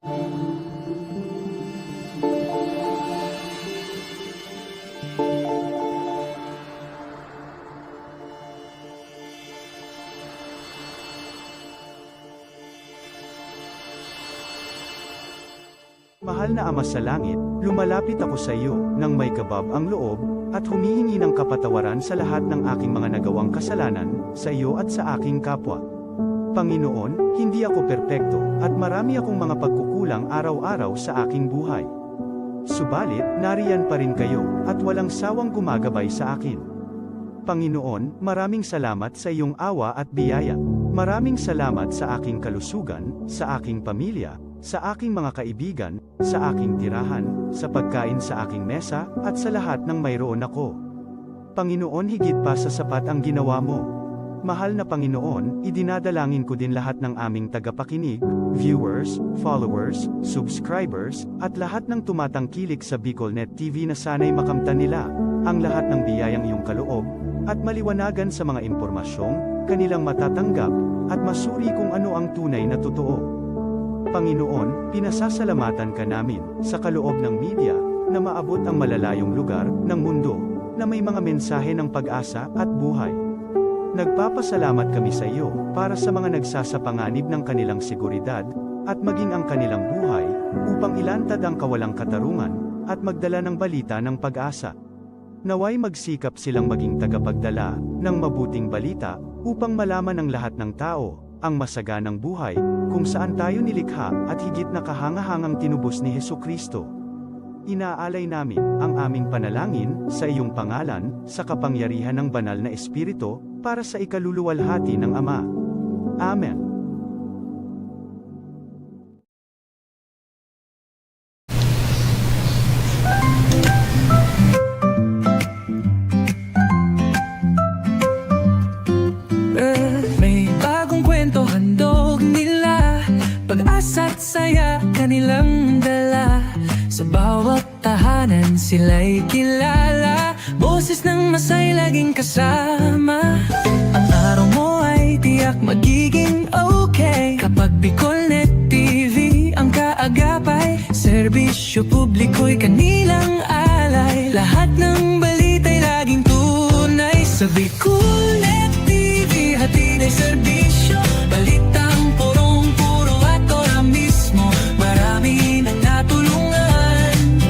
Mahal na Ama sa Langit, lumalapit ako sa iyo, nang may kabab ang loob, at humihingi ng kapatawaran sa lahat ng aking mga nagawang kasalanan, sa iyo at sa aking kapwa. Panginoon, hindi ako perpekto, at marami akong mga pagkukulang araw-araw sa aking buhay. Subalit, nariyan pa rin kayo, at walang sawang gumagabay sa akin. Panginoon, maraming salamat sa iyong awa at biyaya. Maraming salamat sa aking kalusugan, sa aking pamilya, sa aking mga kaibigan, sa aking tirahan, sa pagkain sa aking mesa, at sa lahat ng mayroon ako. Panginoon, higit pa sa sapat ang ginawa mo. Mahal na Panginoon, idinadalangin ko din lahat ng aming tagapakinig, viewers, followers, subscribers, at lahat ng tumatangkilik sa BicolNet TV na sana'y makamtan nila ang lahat ng biyayang iyong kaloob, at maliwanagan sa mga impormasyong kanilang matatanggap, at masuri kung ano ang tunay na totoo. Panginoon, pinasasalamatan ka namin, sa kaloob ng media, na maabot ang malalayong lugar, ng mundo, na may mga mensahe ng pag-asa, at buhay. Nagpapasalamat kami sa iyo, para sa mga nagsasapanganib ng kanilang seguridad, at maging ang kanilang buhay, upang ilantad ang kawalang katarungan, at magdala ng balita ng pag-asa. Naway magsikap silang maging tagapagdala, ng mabuting balita, upang malaman ng lahat ng tao, ang masaganang buhay, kung saan tayo nilikha, at higit na kahangahangang tinubos ni Hesukristo. Inaalay namin, ang aming panalangin, sa iyong pangalan, sa kapangyarihan ng banal na Espiritu, para sa ikaluluwalhati ng Ama. Amen. Pag-asa't saya kanilang dala, sa bawat tahanan sila'y kilala. Boses ng masay laging kasama. Ang araw mo ay tiyak magiging okay, kapag BicolNet TV ang kaagapay. Serbisyo publiko'y kanilang alay, lahat ng balita'y laging tunay. Sa BicolNet TV hatid ay serbisyo, balitang purong-puro at ora mismo. Marami nang natulungan,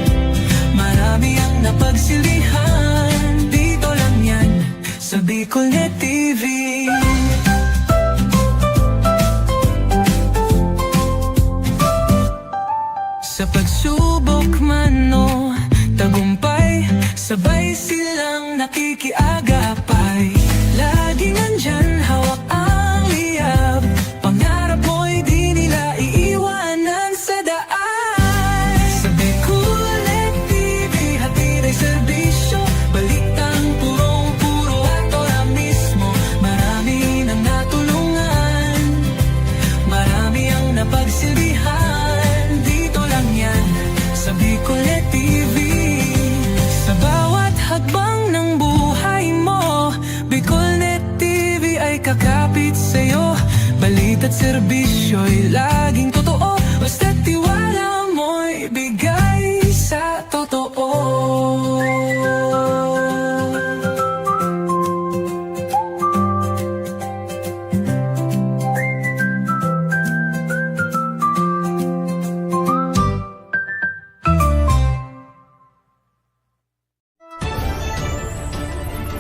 marami ang napagsilbihan. Dito lang yan, sa BicolNet TV. Sa pagsubok man o tagumpay, sabay silang nakikiagapay. Laging nandyan, hawak ang liyab, pangarap mo'y di nila iiwanan sa daan. Sa BicolNet TV hatid ay serbisyo, balitang purong-puro at ora mismo. Marami nang natulungan, marami ang napagsilbihan. Dito lang yan, sa BicolNet TV. Sa bawat hakbang ng buhay mo, BicolNet TV ay kakapit sa'yo. Balita't serbisyo'y laging totoo, basta't tiwala mo'y bigay sa totoo.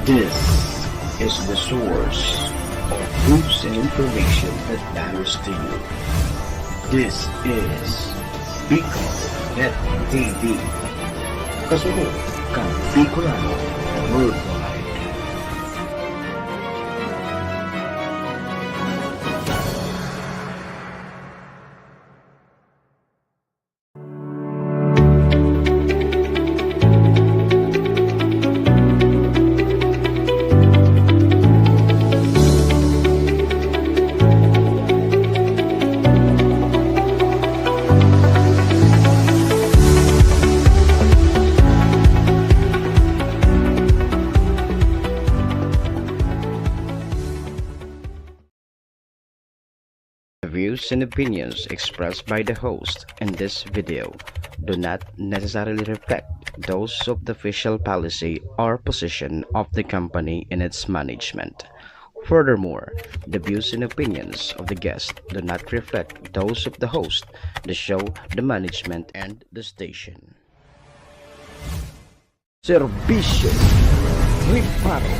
This is the source of news and information that matters to you. This is BicolNet TV. Kasunod kang Bicolano worldwide. The views and opinions expressed by the host in this video do not necessarily reflect those of the official policy or position of the company and its management. Furthermore, the views and opinions of the guest do not reflect those of the host, the show, the management, and the station. Serbisyo Riparo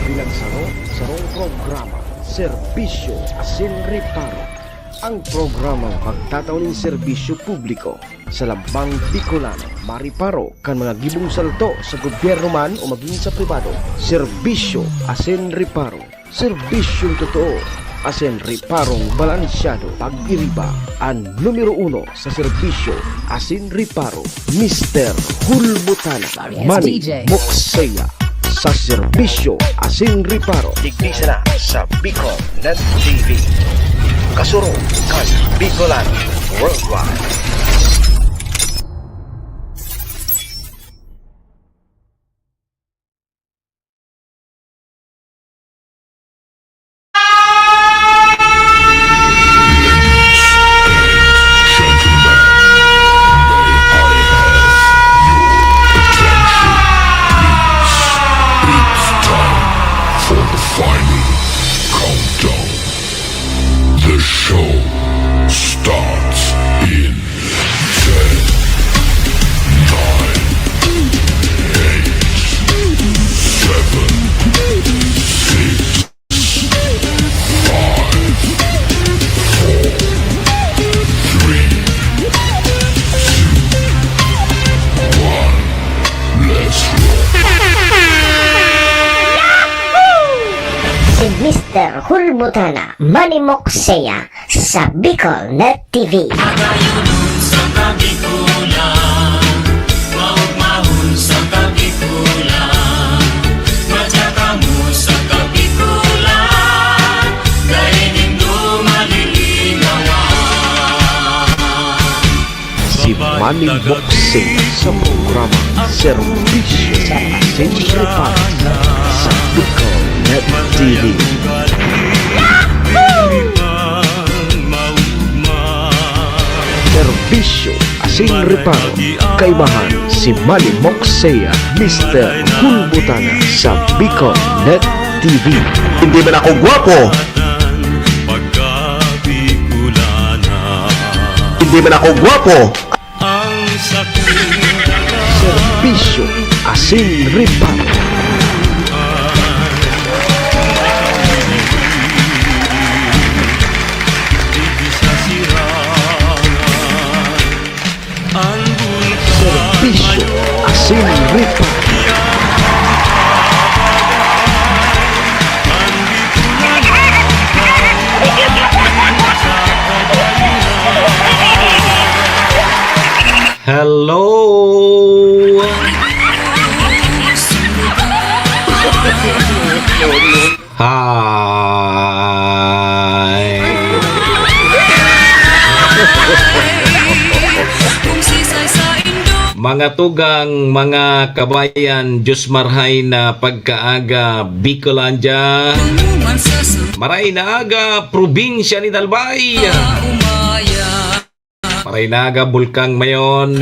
Pinagsaro-sarong programa Serbisyo Asin Riparo. Ang programang magtatauning serbisyo publiko sa Lambang Bicolano, Mariparo kan mga gibong salto sa gobyerno man o maging sa pribado. Serbisyo Asin Riparo. Serbisyong totoo. Asin Riparong balansyado. Pag-iriba ang numero 1 sa serbisyo Asin Riparo, Mr. Hulbutana Manny Moxeya sa serbisyo Asin Riparo. Tignisa na sa Bicol Net TV. Kasuro kan Bicolano Worldwide. The show starts in 10, 9, 8, 7, 6, 5, 4, 3, 2, 1. Let's roll. Si Mr. Hulbutana Manny Moxeya sa Bicol Net TV. Magayunon sa kabikulan, maugmahon sa kabikulan, matsaka mo sa kabikulan, dahil nindo malilinawan. Si Manny Moxeya sa programa Serbisyo Asin Riparo sa Bicol Net TV. Serbisyo Asin Riparo. Kaibahan si Manny Moxeya, Mr. Hulbutana sa Bicol Net TV. Hindi man ako gwapo, hindi man ako gwapo. Serbisyo Asin Riparo. Serbisyo Asin Riparo. Hello. Hi. Mga tugang, mga kabayan, Diyos marhay na pagkaaga Bicolandia. Maray na aga probinsya ni Dalbay. Maray na aga Bulkang Mayon.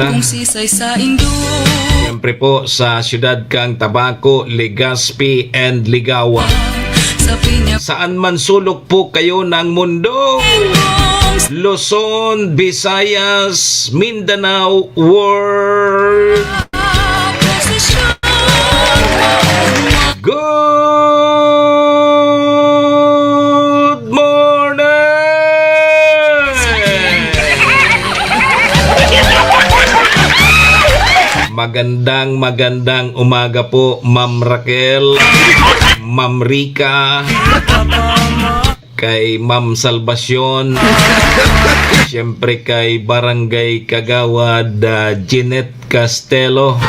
Siyempre po sa siyudad kang Tabaco, Legazpi and Ligawa. Saan man sulok po kayo ng mundo, Luzon, Visayas, Mindanao, world. Good morning! Magandang umaga po, Ma'am Raquel, Ma'am Rica, kay Ma'am Salvacion, siyempre kay Barangay Kagawad, Jeanette Castelo.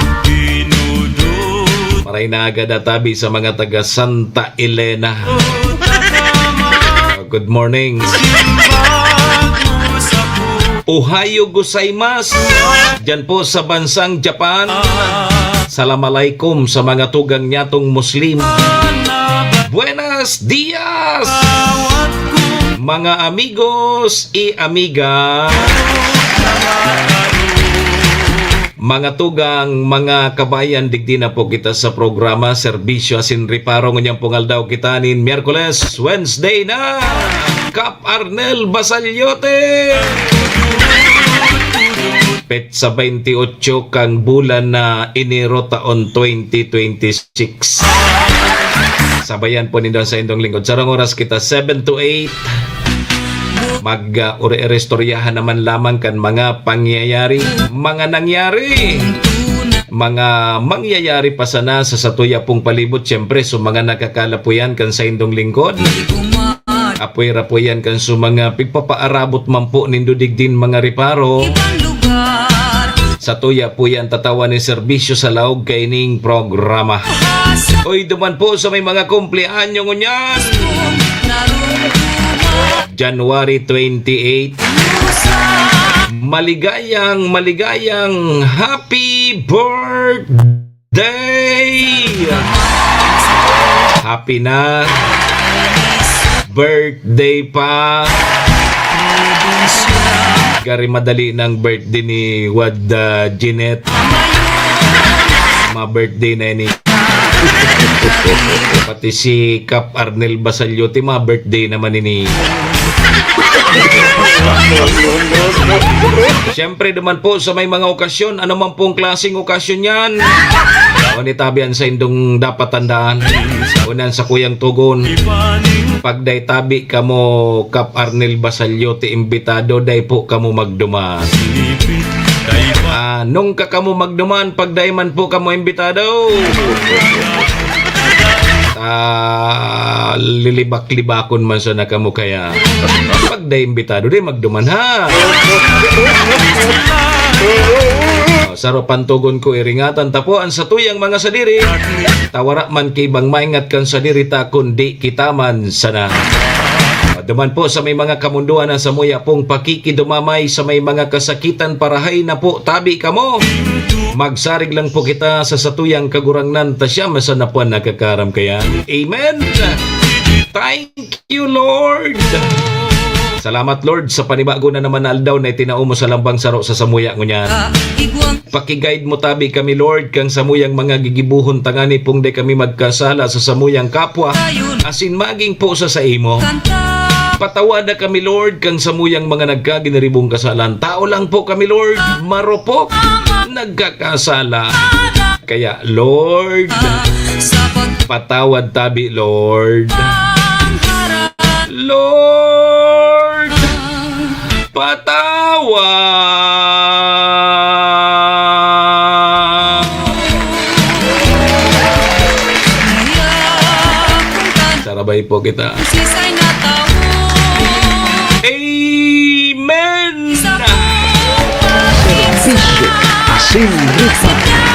Maray na agad atabi sa mga taga Santa Elena. Good morning. Ohayo gozaimasu dyan po sa bansang Japan. Assalamualaikum sa mga tugang nyatong Muslim. Buenos dias mga amigos y amiga, mga tugang, mga kabayan, digdi na po kita sa programa Serbisyo Asin Reparo ngunyang pungaldaw kita nin Miyerkules, Wednesday na Kap Arnel Basalyote. Petsa 28 kang bulan na Enero taon 2026. Sabayan po ninyo sa indong lingkod. Sarang oras kita 7 to 8. Mag-restoryahan naman lamang kan mga pangyayari, mga nangyari, mga mangyayari pa sana sa satuya pong palibot. Siyempre, so mga nakakalapuyan kan sa indong lingkod. Apoy-rapoyan kan so mga pigpapaarabot man po nindudigdin mga reparo. Sa tuya po yan tatawa ni serbisyo sa laog kaining programa. Oy, duman po sa may mga kumpleanyo ngunyan. January 28. Maligayang happy birthday! Happy na birthday pa. Gari madali ng birthday ni Wad Jeanette. Ma-birthday na ini. Pati si Kap Arnel Basalyote, ma-birthday naman ini. Siyempre naman po sa may mga okasyon, ano man pong klaseng okasyon yan. O nitabihan sa indong dapat tandaan. Unan sa Kuyang Tugon. Pag day tabi kamo Kap Arnel Basalyote imbitado, day po kamo magduman. Nung ka kamo magduman, pag day man po kamo imbitado. Lilibak-libakon man sa nakamo kaya. Pag day imbitado, day magduman ha. Sarupan tugon ko iringatan tapuan sa tuyang mga sadiri. Tawara man kay bang maingat kan sadiri ta kundi kita man sana. Duman po sa may mga kamunduan na sa muya pong pakikidumamay sa may mga kasakitan parahay na po tabi kamo. Magsarig lang po kita sa satuyang kagurangnan ta siya masana po nakakaram kaya. Amen. Thank you, Lord. Salamat, Lord, sa panibago na naman na aldaw na itinao mo sa lambang saro sa samuya ngunyan. Pakiguide mo tabi kami, Lord, kang samuyang mga gigibuhon tangani pong de kami magkasala sa samuyang kapwa. Asin maging po sa imo. Patawada kami, Lord, kang samuyang mga nagkaginaribong kasalan. Tao lang po kami, Lord, marupok, nagkakasala. Kaya, Lord, patawad tabi, Lord. Lord, patawad. Sarabay po kita. Amen. Serbisyo Asin Reparo.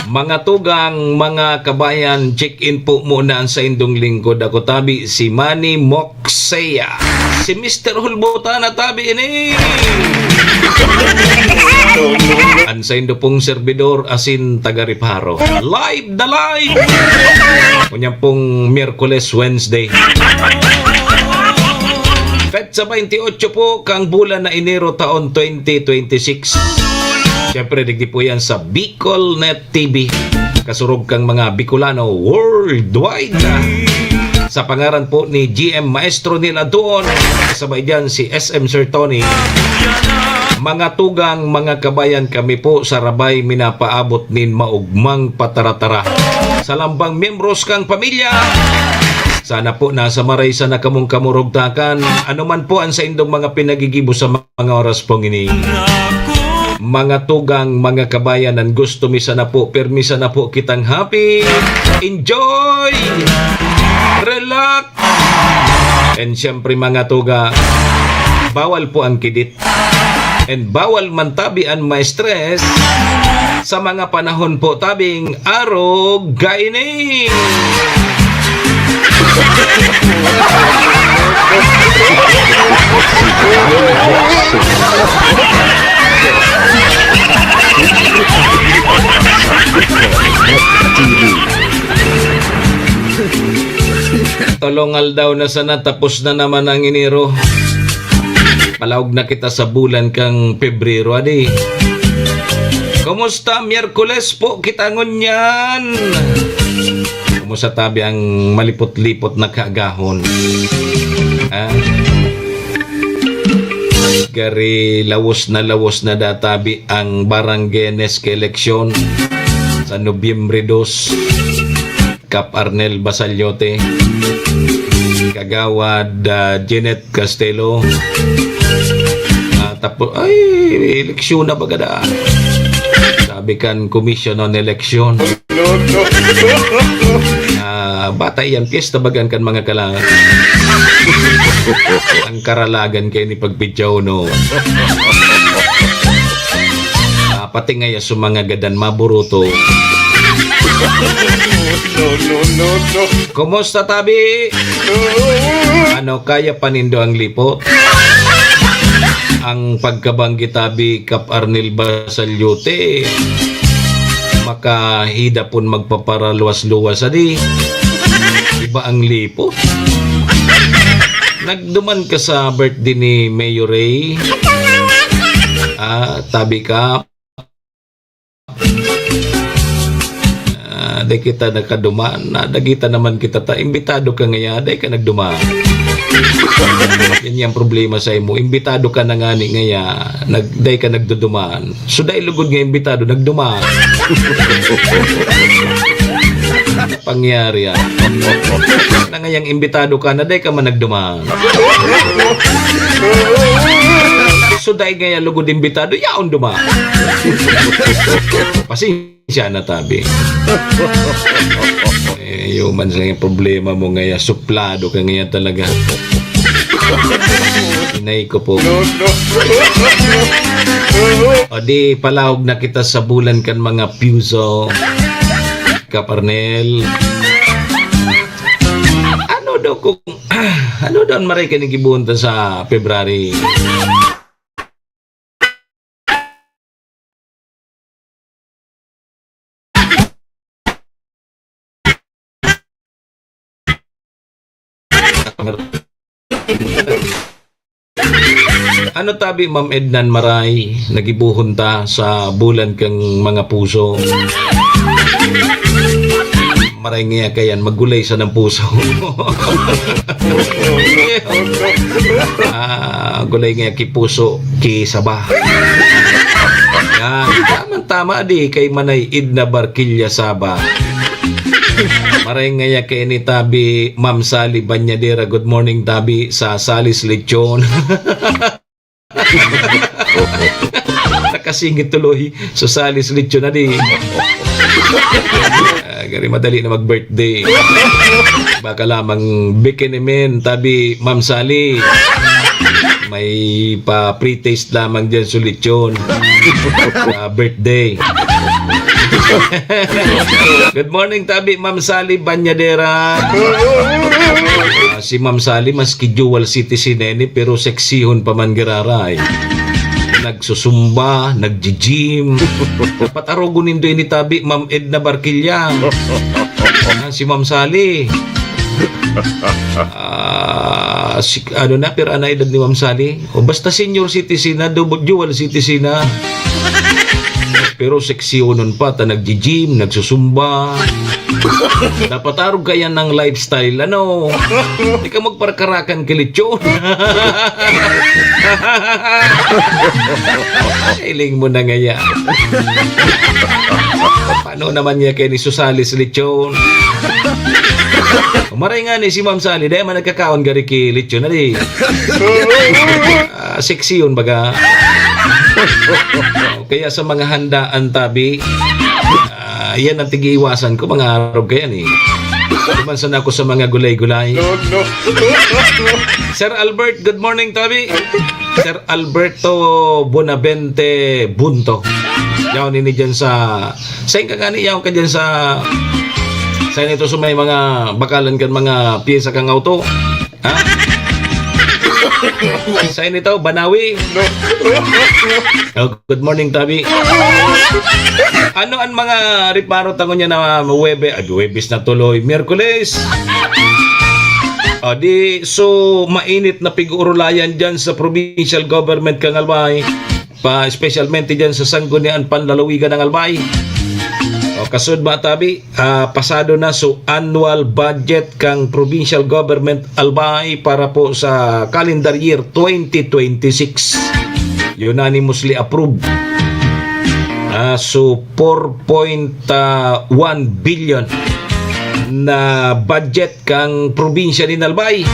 Mga tugang, mga kabayan, check-in po muna sa indong lingkod. Ako tabi si Manny Moxea. Si Mr. Hulbota na tabi ini. Ang sa indo pong servidor asin taga Reparo. Live the live! Kunyang pong Miyerkules, Wednesday. Petsa 28 po kang bulan na Enero taon 2026. Siyempre, digdi po yan sa BicolNet TV. Kasurog kang mga Bicolano worldwide. Sa pangaran po ni GM Maestro nila doon. Kasabay dyan si SM Sir Tony. Mga tugang, mga kabayan, kami po sa Rabay minapaabot nin maugmang pataratara. Sa lambang membros kang pamilya. Sana po nasa maray sa nakamong kamurugtakan. Ano man po ang sa indong mga pinagigibo sa mga oras pong ini. Mga tugang, mga kabayan, ang gusto misa na po, permisa na po kitang happy, enjoy, relax, and syempre mga tuga, bawal po ang kidit, and bawal man tabian ma-stress, sa mga panahon po tabing araw gaining. Tolongal daw na sana, tapos na naman ang Enero. Palawag na kita sa bulan kang Pebrero, adi. Kumusta? Miyerkules po kita ngunyan. Kumusta tabi ang malipot-lipot na kaagahon? Gari lawos na databi ang Barangenes ke eleksyon sa Nobyembre 2. Kap Arnel Basalyote, Kagawad Janet Castelo. Tapos ay eleksyon na bagada. Sabi kan Commission on Election. Bata yan, piyesta bagan kan mga kalangan. Ang karalagan kayo ni pagpidyaw, no? Pati ngaya sa mga gadan maburuto. Kumusta tabi? Ano kaya panindo ang lipot? Ang pagkabanggit tabi Kap Arnel Basalyote, makahida pun magpaparaluwas-luwas adi. Iba ang lipo. Nagduman ka sa birthday ni Mayor Ray. Tabi ka. Day kita nakaduman. Dagita naman kita ta. Imbitado ka ngayon. Day ka nagduman. Yan yung problema sa imo. Imbitado ka na nga ni ngayon. Day ka nagduduman. So day lugod nga imbitado. Nagduman. Pangyari yan. Na ngayang imbitado ka na day ka man nagduman. So day ngayon lugod imbitado. Yaon duman. Pasensya na tabi. Human sa yung problema mo ngayon. Suplado ka ngayon talaga. Inay ko po. O di palawag na kita sa bulan kan mga puso. Kap Arnel. Ano daw kung ano daw maray ka nagibunta sa February? Ano tabi Ma'am Ednan Maray, nagibuhon ta sa bulan kang mga puso. Maray nga kayan, magulay sa ng puso. Gulay nga ki puso, ki sabah. Yan, tama di kay Manay Idna Barquilla Saba. Maray nga kay ni tabi Ma'am Sally Banyadera. Good morning tabi sa Salis Lechon. Nakasingit tuloy sa Salis Lechon na di. Gari madali na mag-birthday. Baka lamang bikini men tabi Ma'am Sally. May pa pre-taste lamang dyan sa lechon. Birthday. Good morning tabi Ma'am Sally Banyadera. Si Ma'am Sally maski dual citizen neni pero seksihon pa man giraray. Nagsusumba, nagji-gym. Dapat arogunin do ini tabi Ma'am Edna Barquilla. Si Ma'am Sally. Ano na pero ana edad ni Ma'am Sally? O basta senior citizen na, dual citizen na. Pero seksyon nun pa, nagji-gym, nagsusumba. Dapat arog kaya ng lifestyle, ano? Hindi ka magparkarakan kilitsyon. Iling mo na ngaya. Paano naman niya kayo ni Susalis litsyon? Maray nga ni si Ma'am Sally, dahil man nagkakaon gari ki litsyon na di. Seksyon baga. Kaya sa mga handaan tabi, yan ang tig-iwasan ko, mga araw kaya ni. Tumansan ako sa mga gulay-gulay. Sir Albert, good morning tabi. Sir Alberto Bonavente Bunto. Yaw nini dyan sa ka gani, yaw ka dyan sa nito sa may mga bakalan kan mga piyesa kang auto. Ha? Sa nito, Banawi. Good morning, Tabi. Ano ang mga reparo tango niya na Webes na tuloy? Miyerkules. So mainit na pig-urulayan dyan sa provincial government kang Albay, especialmente dyan sa sanggunian panlalawigan ng Albay. Kasud ba tabi, pasado na so annual budget kang provincial government Albay para po sa calendar year 2026. Unanimously approved. So 4.1 billion na budget kang probinsya ni Albay.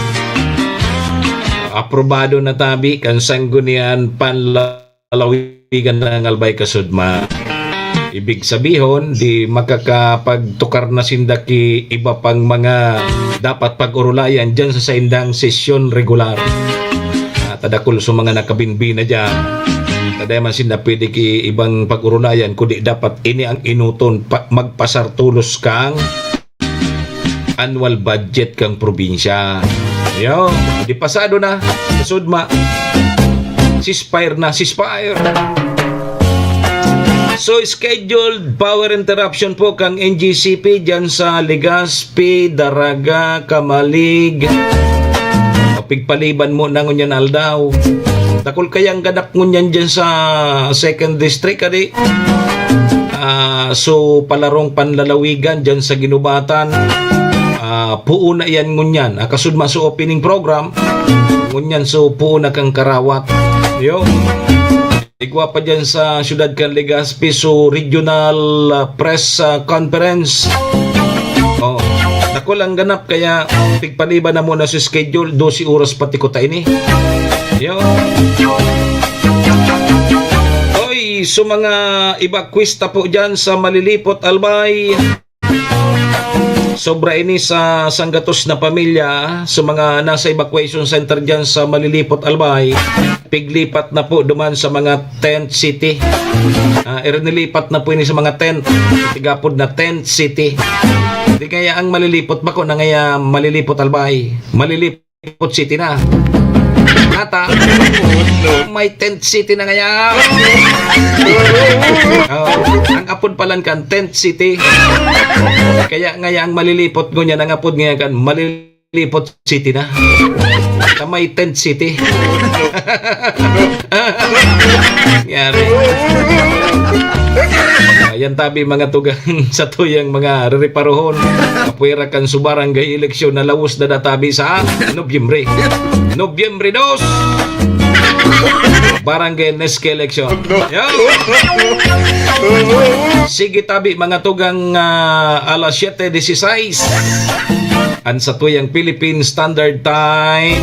Aprobado na tabi kang sanggunian panlalawigan ng Albay kasudma. Ibig sabihin, di makakapagtukar na sindaki iba pang mga dapat pag-urulayan dyan sa saindang sesyon regular. Tadakul sa mga nakabinbi na dyan. Taday man sinda pwede ki ibang pag-urulayan kundi dapat ini ang inuton magpasartulos kang annual budget kang probinsya. Yo, di pasado na. Sudma. Ceasefire na, ceasefire. So, scheduled power interruption po kang NGCP dyan sa Legazpi, Daraga, Kamalig. Pigpaliban mo na ngunyan aldaw. Takol kayang ganap ngunyan dyan sa 2nd District, adi. So, palarong panlalawigan dyan sa Ginubatan. Puuna yan ngunyan. Kasudma sa opening program, ngunyan so puuna kang Karawat. Yo. Igwa pa dyan sa syudad kan Legazpi so regional press conference. Dako lang ganap kaya pigpaliban na muna sa schedule 12 oras pati ko ta ini. Yo. Oy, so mga evacuista po dyan sa Malilipot, Albay. Sobra ini sa sanggatos na pamilya sa mga nasa evacuation center dyan sa Malilipot, Albay. Piglipat na po duman sa mga tent city. Nilipat na po ini sa mga tent. Tigapod na tent city. Di kaya ang Malilipot ba ko na ngaya Malilipot, Albay. Malilipot city na. Nata, may tent city na ngaya. Ang apod palan kan tent city. Kaya ngaya ang Malilipot ko niya ang apod ngaya kan Malilipot city na. May tent city. Yari. Ayan tabi mga tugang sa tuyang mga reparohon. Kapuera kan su barangay eleksyon na lawas na databi sa Nobyembre. Nobyembre 2. Barangay Neske election. Yo. Sige tabi mga tugang alas 7:16. An sa tuyang Philippine Standard Time.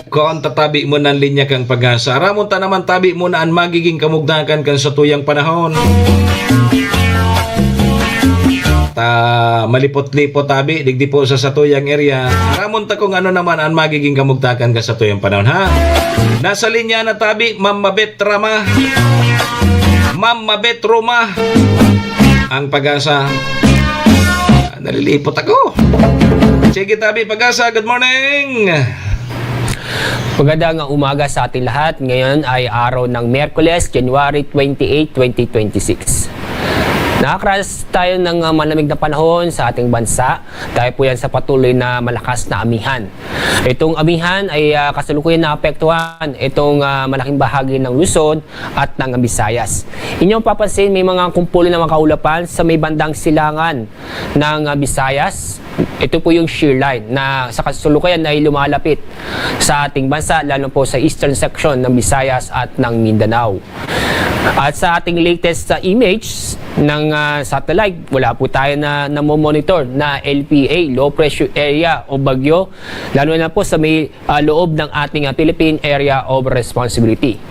Kung tatabi mo ng linya kang Pag-asa. Ramon ta naman tabi mo na ang magiging kamugnakan kan sa tuyang panahon. Malipot-lipot tabi, digdi po sa tuyang area. Ramon ta kung ano naman ang magiging kamugnakan ka sa tuyang panahon, ha? Nasa linya na tabi, Ma'am Mabet Rama. Ma'am Mabet Roma. Ang Pag-asa. Nalilipot ako. Sige tabi, Pag-asa, good morning. Magandang umaga sa ating lahat. Ngayon ay araw ng Miyerkules, January 28, 2026. Nakakaranas tayo ng malamig na panahon sa ating bansa. Dahil po yan sa patuloy na malakas na amihan. Itong amihan ay kasalukuyan naapektuhan itong malaking bahagi ng Luzon at ng Visayas. Inyong papansin, may mga kumpulo na mga kaulapan sa may bandang silangan ng Visayas. Ito po yung shear line na sa kasalukuyan ay lumalapit sa ating bansa, lalo po sa eastern section ng Visayas at ng Mindanao. At sa ating latest image ng satellite, wala po tayo na namomonitor na LPA, low pressure area o bagyo, lalo na po sa may loob ng ating Philippine Area of Responsibility.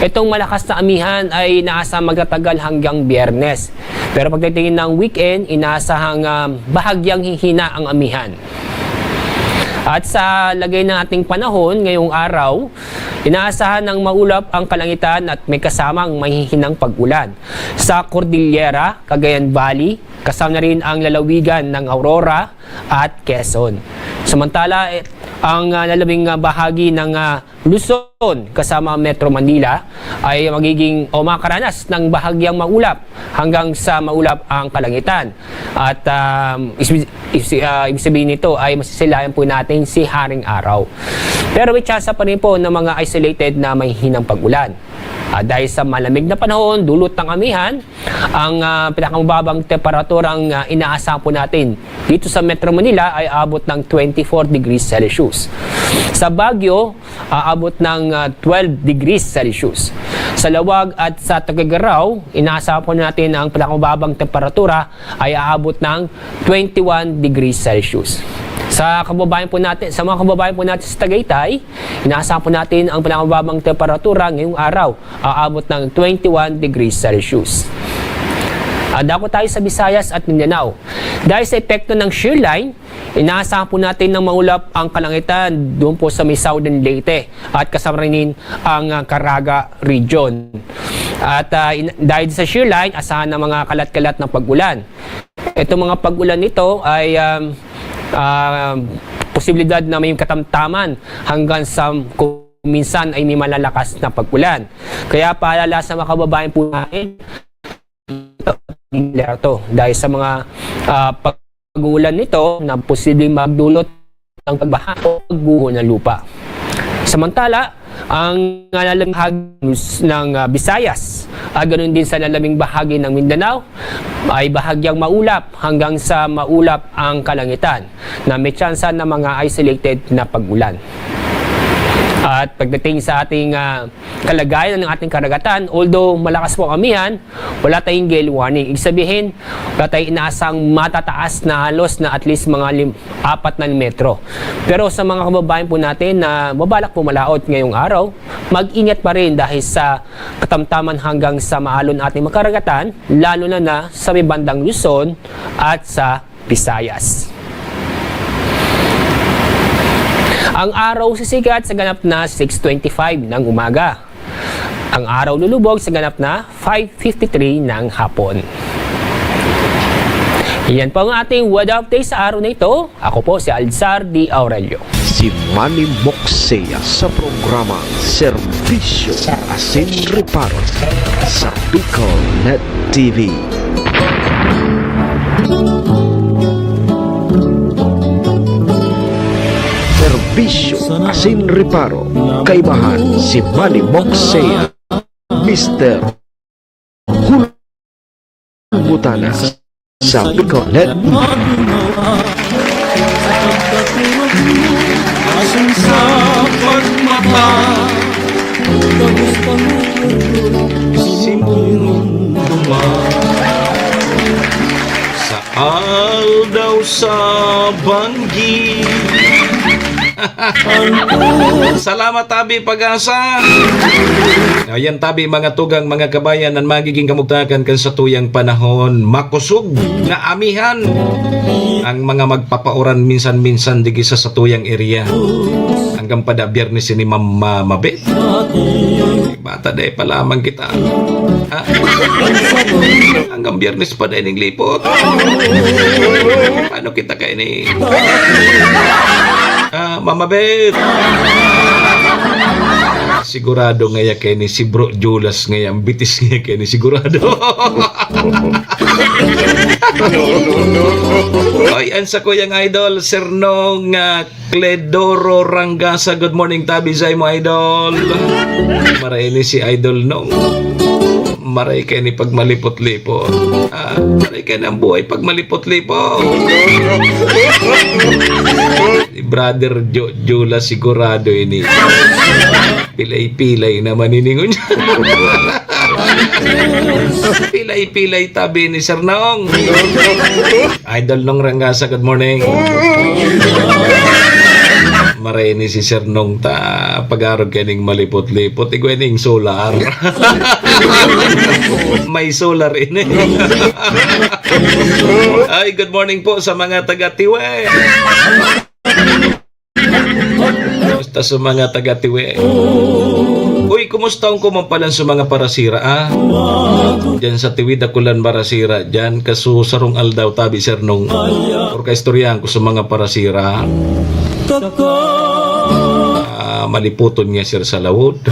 Itong malakas na amihan ay nasa magtatagal hanggang Biyernes. Pero pagdating ng weekend, inaasahang bahagyang hihina ang amihan. At sa lagay ng ating panahon ngayong araw, inaasahan ng maulap ang kalangitan at may kasamang mahihinang pag-ulan. Sa Cordillera, Cagayan Valley, kasama na rin ang lalawigan ng Aurora at Quezon. Samantala, ang lalabing bahagi ng Luzon kasama Metro Manila ay magiging o makaranas ng bahagyang maulap hanggang sa maulap ang kalangitan. At ibig sabihin nito ay masisilayan po natin si Haring Araw. Pero may tsansa pa rin po ng mga isolated na may hinang pag-ulan. Dahil sa malamig na panahon, dulot ng amihan, ang pinakamababang temperaturang inaasahan po natin dito sa Metro Manila ay abot ng 24 degrees Celsius. Sa Baguio, aabot ng 12 degrees Celsius. Sa Lawag at sa Tuguegarao, inaasahan po natin ang pinakamababang temperatura ay aabot ng 21 degrees Celsius. Sa mga kababayan po natin sa Tagaytay, inaasahan po natin ang pinakamababang temperatura ngayong araw, aabot ng 21 degrees Celsius. Dako tayo sa Visayas at Mindanao. Dahil sa epekto ng shear line, inaasahan po natin ng maulap ang kalangitan doon po sa may Southern Leyte at kasama rin ang Caraga region. At dahil sa shear line, asahan ng mga kalat-kalat ng pag-ulan. Itong mga pag-ulan nito ay posibilidad na may katamtaman hanggang sa minsan ay may malalakas na pag-ulan. Kaya paalala sa mga kababayan po natin dahil sa mga pag-ulan nito na posibleng magdulot ng pagbaha o pagguho ng lupa. Samantala, ang lalaming bahagi ng Visayas at ganoon din sa lalaming bahagi ng Mindanao ay bahagyang maulap hanggang sa maulap ang kalangitan na may tsansa ng mga isolated na pag-ulan. At pagdating sa ating kalagayan ng ating karagatan, although malakas po ang amihan, wala tayong gale warning. Ibig sabihin, wala tayong inaasang matataas na halos na at least mga 4 na metro. Pero sa mga kababayan po natin na mabalak po malaot ngayong araw, mag-ingat pa rin dahil sa katamtaman hanggang sa maalon ating makaragatan, lalo na sa may bandang Luzon at sa Visayas. Ang araw sisikat sa ganap na 6:25 ng umaga. Ang araw lulubog sa ganap na 5:53 ng hapon. Yan po ang ating weather update sa araw na ito. Ako po si Alzar D. Aurelio. Si Manny Moxea sa programa Serbisyo Asin Reparo sa Bicol Net TV. Serbisyo Asin Reparo, kaibahan si Manny Moxea, Mr. Hulbutana sa Bicol Net. Asin sa pagmata, simulong Sa aldaw sa banggi. Salamat tabi pag-asa. Ayan tabi mga tugang mga kabayan nan magiging kamugtakan kan sa tuyang panahon makusog na amihan ang mga magpapauran minsan-minsan digi sa tuyang area hanggang pada Biyernes ni Mama Mabet. Bata day pa lamang kita. Ha? Hanggang Biyernes pa day ning lipot. Paano kita kay ni? Mama Bet. Sigurado ngaya kay ni si Bro Julas ngaya bitis ngaya kay ni sigurado. Oy, ansa ko yung idol Sir Nong Cledoro Rangasa. Good morning tabi sa mo idol. Maray ni si idol Nong. Maray kay ni pag malipot-lipot. Maray kay ng buhay pag malipot-lipot. Brother Jula sigurado ini. Pilay-pilay naman iningon niya. Pilay-pilay tabi ni Sir Nong. Idol Nong Rangasa, good morning. Maray ni si Sir Nong ta pag-arog kaning malipot-lipot igwening solar. May solar ini. Ay, good morning po sa mga taga-Tiwe. Kumusta sa mga taga-Tiwe? Uy, kumusta ang kumampalan sa mga parasira, Diyan sa Tiwid Akulan Parasira, diyan kaso sarong aldaw tabi Sir Nong. Or kaistoryahan ko sa mga parasira. Maliputon niya sir sa lawod.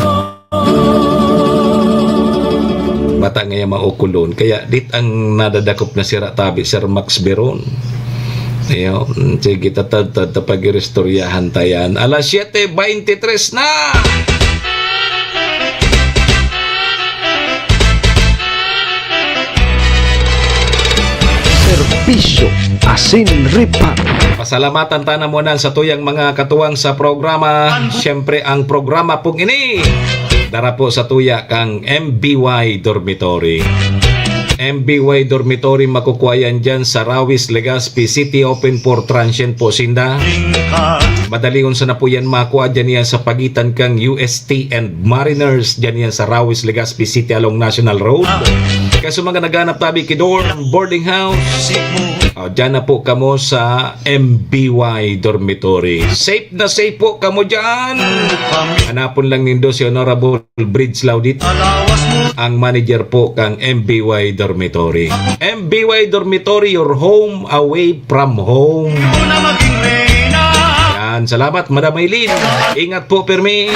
Bata nga yung maukulon. Kaya dit ang nadadakop na sira tabi Sir Max Beron. Ayun, sige tatad pag-restoryahan tayan. Alas 7:23 na! Serbisyo asin reparo. Pasalamatan ta na muna sa tuyang mga katuwang sa programa. Siyempre ang programa pong ini dara po sa tuya kang MBY Dormitory. MBY Dormitory makukuha yan dyan sa Rawis, Legazpi City, open for transient po sinda. Madalion sa na po yan makuha dyan yan sa pagitan kang UST and Mariners dyan yan sa Rawis, Legazpi City along National Road. Kaso mga naganap tabi kidor boarding house, dyan na po kamo sa MBY Dormitory. Safe na safe po kamo dyan. Hanapon lang nindo si Honorable Bridge Laudit, ang manager po kang MBY Dormitory. MBY Dormitory, your home away from home. Yan, salamat Madam Maylin. Ingat po Permi.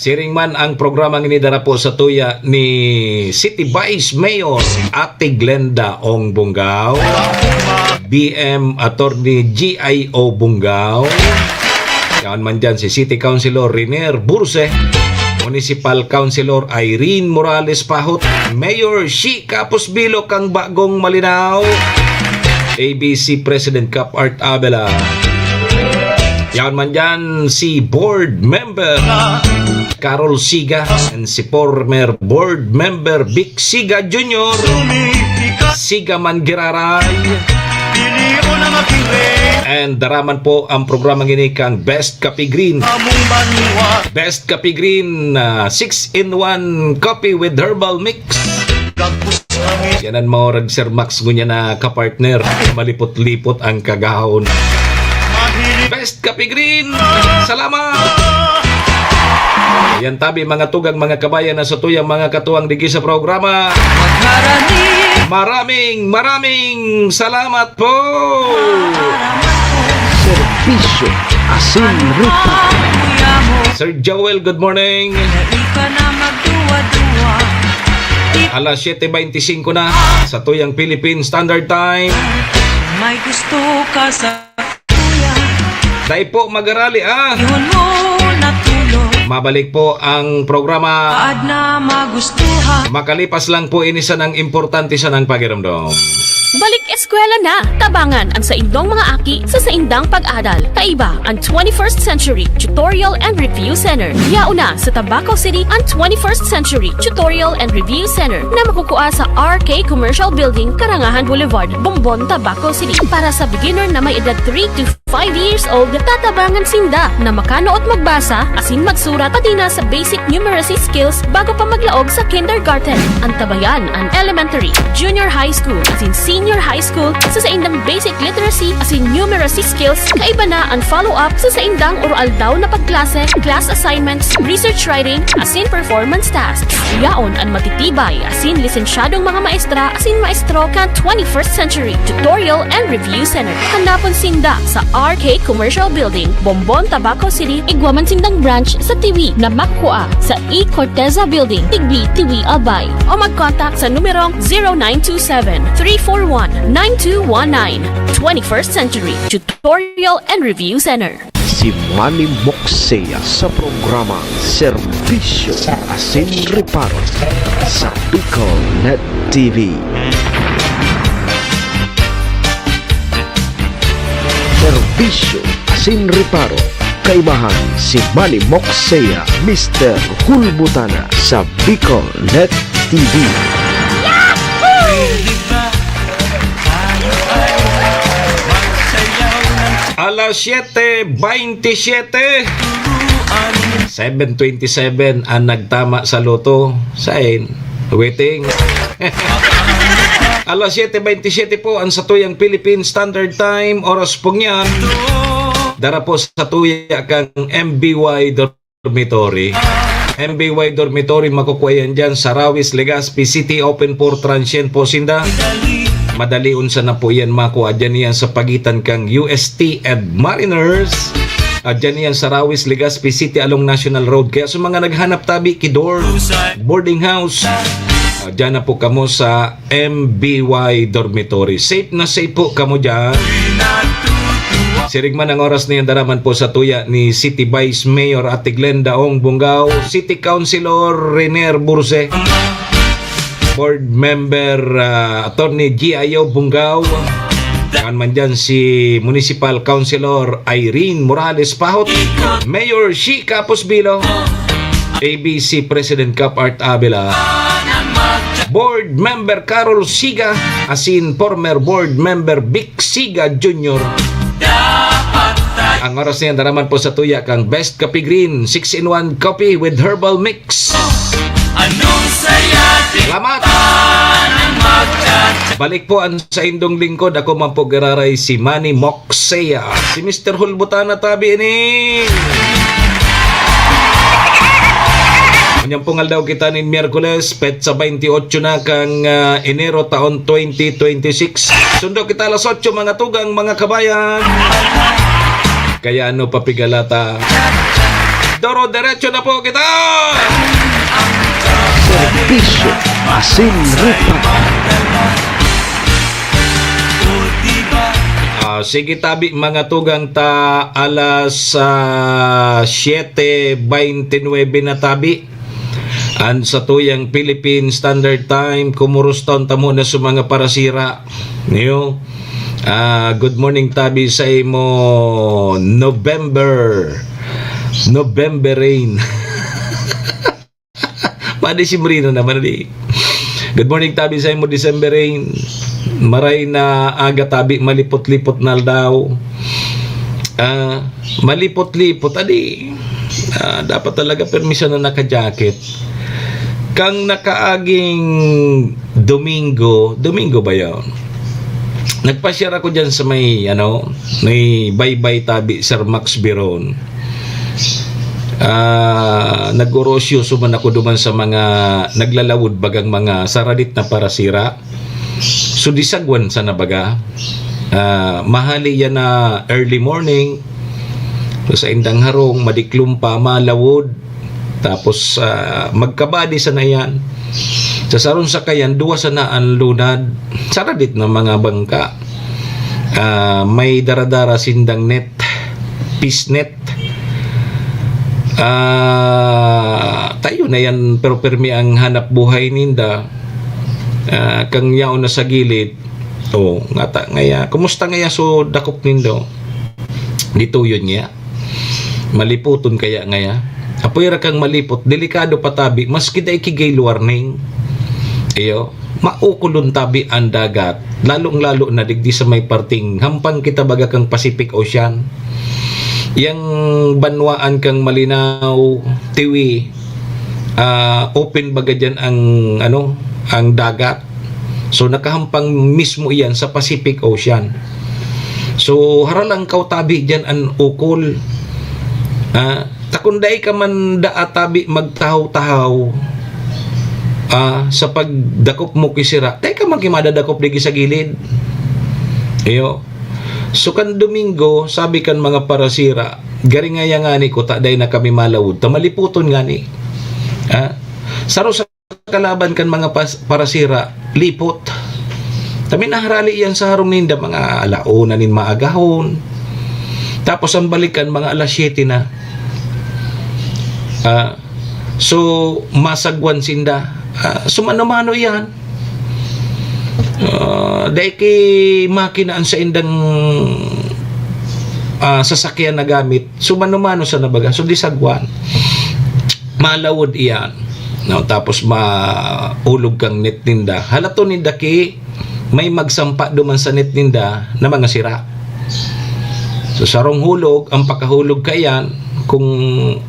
Siring man ang programang inidara po sa tuya ni City Vice Mayor Ate Glenda Ong Bungaw, BM Attorney GIO Bungaw, yan man dyan si City Councilor Riner Burse, Municipal Councilor Irene Morales Pahot, Mayor Shi Capos Bilo kang Bagong Malinaw, ABC President Cap Art Abela, yan man dyan si Board Member Carol Siga and si former Board Member Vic Siga Jr. Siga Mangiraray. And daraman po ang programang ini kang Best Coffee Green. Best Coffee Green, 6-in-1 coffee with herbal mix. Yanan mo rag Sir Max ngunya na kapartner, malipot-lipot ang kagahon. Best Coffee Green, salamat! Yan tabi mga tugang mga kabayan na sa tuyang mga katuwang digi sa programa. Maraming salamat po! Serbisyo asin reparo. Sir Joel, good morning. Alas 7:25 na sa tuyang Philippine Standard Time. May gusto ka sa kuya, Dahil po mag-arali ihon mo natulog, Mabalik po ang programa. paad na magustuhan. Makalipas lang po inisa ng importante sa ng pakiramdam. Balik eskwela na! Tabangan ang sa indong mga aki sa saindang pag-adal. Kaiba ang 21st Century Tutorial and Review Center. Yauna sa Tabaco City ang 21st Century Tutorial and Review Center na makukuha sa RK Commercial Building, Karangahan Boulevard, Bombon, Tabaco City. Para sa beginner na may edad 3 to 5 years old, tatabangan sinda na makano at magbasa, asin magsurat pati na sa basic numeracy skills bago pa maglaog sa kindergarten. Ang tabayan ang elementary, junior high school, asin senior high school sa saindang basic literacy asin numeracy skills. Kaiba na ang follow-up sa saindang oral daw na pagklase, class assignments, research writing, asin performance tasks. Yaon ang matitibay asin lisensyadong mga maestra asin maestro kan 21st Century Tutorial and Review Center. Hanapon sinda sa RK Commercial Building, Bombon, Tabaco City. Igwaman sindang branch sa Tiwi na makuha sa E. Corteza Building, Tigbi, Tiwi, Albay. O mag-contact sa numerong 0927-341-9219. 21st Century Tutorial and Review Center. Si Manny Moxea sa programa Serbisyo asin reparo sa Bicol Net TV. Serbisyo asin reparo, kaibahan si Manny Moxea, Mr. Hulbutana sa Bicol Net TV. Alas 7:27. 7:27 ang nagtama sa loto. Sain, waiting. Alas 7:27 po ang satuyang Philippine Standard Time. Oras pong yan. Dara po sa tuya kang MBY Dormitory. MBY Dormitory makukuha yan dyan sa Rawis, Legazpi City, open for transient po sinda. Madali unsa na po yan makuha. Dyan yan sa pagitan kang UST and Mariners. Dyan yan sa Rawis, Legazpi City along National Road. Kaya sa mga naghanap tabi, Kidor, boarding house, dyan na po kamo sa MBY Dormitory. Safe na safe po kamo dyan. Sirigman ang oras na yan daraman po sa tuya ni City Vice Mayor Ate Glenda Ong Bungaw, City Councilor Renier Burse, Board Member Attorney G.I.O. Bungaw, kan man dyan si Municipal Councilor Irene Morales Pahot, Mayor Shi Capos Bilo, ABC President Cap Art Abela, Board Member Carol Siga, asin former Board Member Vic Siga Jr. Ang oras niyan daraman po sa tuya kang Best Coffee Green 6-in-1 coffee with herbal mix. Salamat! Balik po ang sa indong lingkod. Ako man po gararay si Manny Moxea. Si Mr. Hulbutana tabi ini. Kanyang pungal daw kita ni Miyerkules, petsa 28 na kang Enero taon 2026. Sundo kita alas 8 mga tugang mga kabayan. Kaya ano papigalata. Doro derecho na po kita. Serbisyo asin reparo. Sige tabi mga tugang ta alas 7:29 na tabi. An sa tuyang Philippine Standard Time, kumuruston tamo na sa mga parasira. Niyo. Good morning tabi sa imo November rain. Pwede si Marino naman di. Good morning tabi sa imo December rain. Maray na aga tabi malipot-lipot na daw. Malipot-lipot adi. Dapat talaga permission na naka-jacket. Kang nakaaging Domingo ba 'yon? Nagpa-share ako diyan sa may bye-bye tabi Sir Max Biron. Nagorosyo suman ako duman sa mga naglalawod bagang mga saradit na parasira. So disagwan sa nabaga. Mahali yan na early morning. So, sa indang harong, madiklum pa, malawod. Tapos magkabadi sa na yan. Sa saron sa kayan, duwa sa naan lunad. Saradit na mga bangka. May daradara sindang net. Peace net. Tayo na yan, pero permi ang hanap buhay ninda. Kang yaon na sa gilid. Ngata ngaya. Kumusta ngaya so dakop nindo? Dito yun niya. Maliputon kaya ngaya. Apoy ra kang malipot, delikado patabi, maski day kigay warning. Iyo, maukulon tabi ang dagat, lalong-lalo na digdi sa may parting hampang kita baga kang Pacific Ocean. Yang banwaan kang malinaw, tiwi, open baga dyan ang dagat. So nakahampang mismo iyan sa Pacific Ocean. So haralang kau tabi dyan ang ukol. Takunday ka man daatabi magtahaw-tahaw sa pagdakop mo kisira. Tay ka man kimadadakop digi sa gilid. Iyo. So kan Domingo, sabi kan mga parasira, gari nga ngani ko taday na kami malawod. Tamaliputon ngani. Saro sa kalaban kan mga parasira, lipot. Tami naharali yan sa harong ninda mga alauna nin maagahon. Tapos ang balikan mga alas 7 na. So masagwan sinda. Sumano-mano yan. Dahil kay makinaan sa indang sasakyan na gamit. Sumano-mano sa nabaga. So disagwan. Malawod iyan. No, tapos maulog kang net ninda. Halato ninda ki may magsampa duman sa net ninda na mga sira. So sarong hulog, ang pakahulog kayan, kung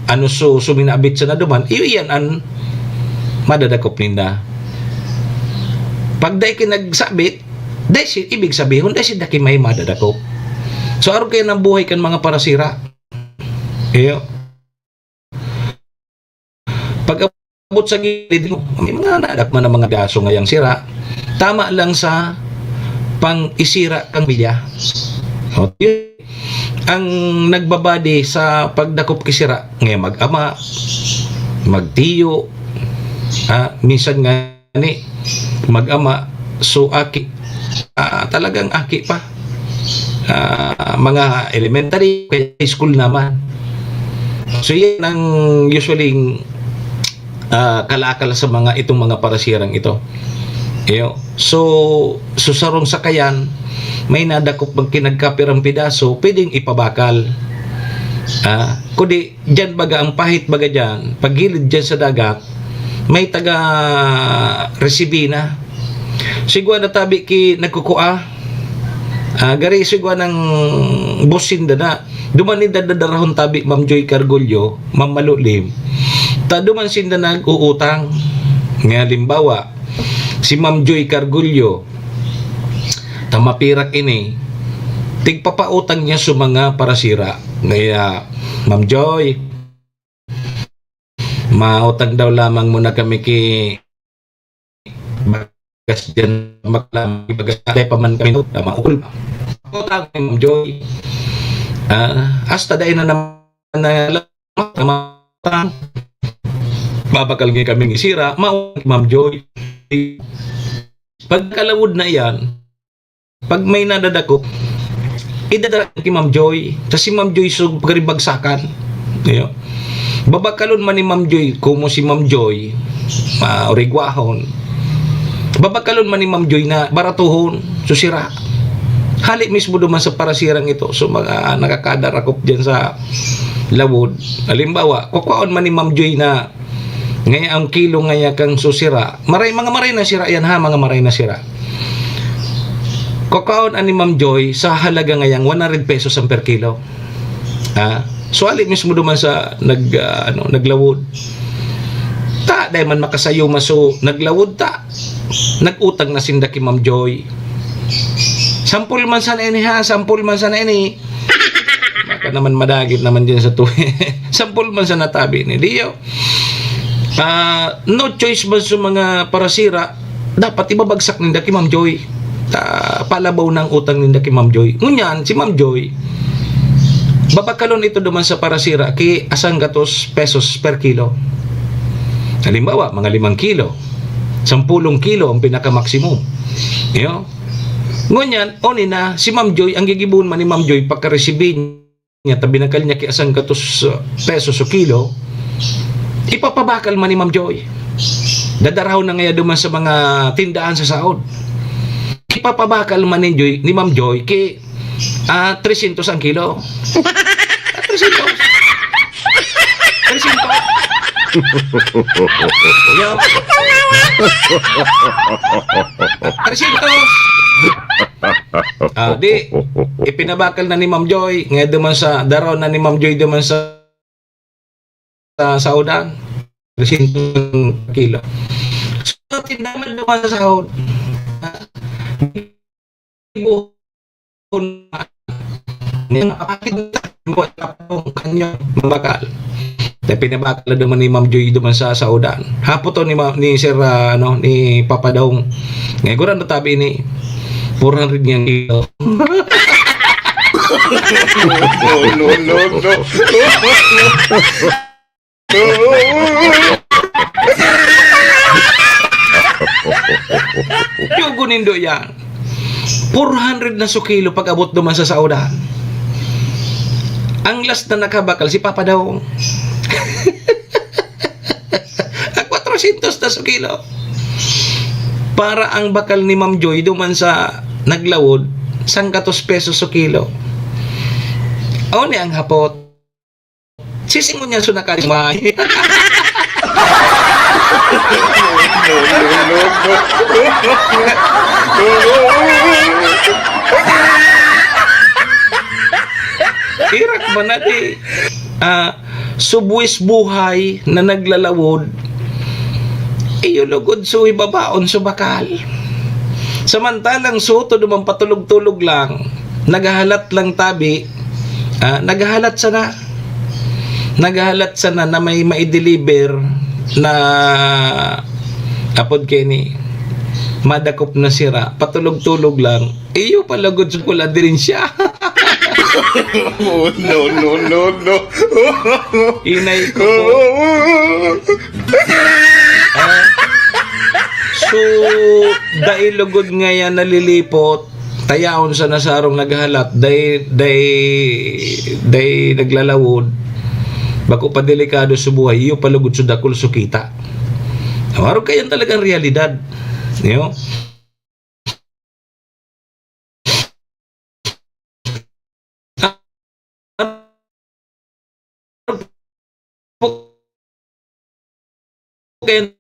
ano suminabit sa naduman, iyan ang madadakop ninda. Pag day kinagsabit, day ibig sabihin, day si daki may madadakop. So aron kayo ng buhay kan mga parasira. Iyo. Pag abot sa gilid mo, may mga nadakman na mga gaso ngayang sira. Tama lang sa pang isira kang bilya. O, yun, ang nagbabadi sa pagdakop kisira ngayon mag-ama, magtiyo, minsan nga ni mag-ama, so aki, talagang aki pa, mga elementary, high school naman. So yan ang usually kalakal sa itong mga parasirang ito. So sarong sakayan, may nadakop bang kinagkapirang pidaso, pwedeng ipabakal. Kundi dyan baga, ang pahit baga dyan, paggilid dyan sa dagat, may taga resibina. Sigwa na tabi ki nagkukua, gari sigwa ng busin na duman dadarahon tabi Ma'am Joy Cargulyo, Ma'am Malulim, duman sinda nag-uutang. Nga limbawa, si Ma'am Joy Cargulyo, tamapirak ini, tigpapautang niya sa mga parasira. Kaya, Ma'am Joy, mautang daw lamang muna kami bagas dyan, bagas paman kami maukul. Utang ni Ma'am Joy. Hasta dahil na naman babakal ngayon kaming isira, Ma'am Joy. Pagkalawod na yan, pag may nadadakop, idadala kay Ma'am Joy. Kasi Ma'am Joy so pagkaribagsakan. Babakalon man ni Ma'am Joy, kumo si Ma'am Joy, origwahon. Babakalon man ni Ma'am Joy na baratuhon, susira. Halik mismo duman sa parasirang ito. So mga nakakadarakop dyan sa lawod. Halimbawa, kukuhaon man ni Ma'am Joy na ngaya ang kilo ngaya kang susira. Mga maray na sira yan ha, mga maray na sira. Kukuhaon ani Ma'am Joy sa halaga ngayang 100 pesos ang per kilo. So halik mismo duman sa naglawod. Dahil man makasayo maso naglawod ta. Nagutang na sinda ki Ma'am Joy. Sampul man sana ini ha, sampul man sana ini. Baka naman madagit naman dyan sa tuwi. Sampul man sana tabi ni Dio. No choice man sa mga parasira, dapat ibabagsak ninda ki Ma'am Joy. Palabaw ng utang ninda ki Ma'am Joy. Ngunyan, si Ma'am Joy, babakalon ito duman sa parasira ki asang gatos pesos per kilo. Halimbawa, mga 5 kilo. 10 kilo ang pinaka-maximum. Ngunyan, oni na, si Ma'am Joy, ang gigibun man ni Ma'am Joy, pagka-resibin niya, tabinakal niya ki asang gatos pesos o kilo, ipapabakal man ni Ma'am Joy. Dadaraw na ngaya duman sa mga tindahan sa Saud. Ipapabakal man ni Ma'am Joy ki 300 ang kilo. 300. Yo. 300. Di ipinabakal na ni Ma'am Joy ngaya duman sa daraw na ni Ma'am Joy duman sa Saudan. 300 kilo. So tindaman duman sa Saud. Kanya mabakal. Dahil pinabakal naman ni Ma'am Joy duman sa Saudan. Hapon to ni Sir ni Papa Daong. Ngayon ko na tabi ni 400 niyang kilo. Yugo nindo yan. 400 na sukilo pag abot duman sa Saudan. Ang last na nakabakal si Papa Daong. 400 na sukilo. Para ang bakal ni Ma'am Joy duman sa naglawod 100 pesos so kilo. O ni ang hapot. Sisingon niya so nakalimay. Irak ba natin? Subuis buhay na naglalawod, iyulugod so ibabaon so bakal. Samantalang soto dumang patulog-tulog lang, naghahalat lang tabi, naghahalat sana na may maideliver na apod kini madakop na sira, patulog-tulog lang, iyo palagod sa pula din siya. no. Inay ko po. So, dahil lugod nga yan nalilipot, tayaon sa nasarong naghalat, day naglalawod, bako pa delikado sa buhay, iyo palugod sa dakol so kita. Awaro kayan talagang realidad. Yo. Okay.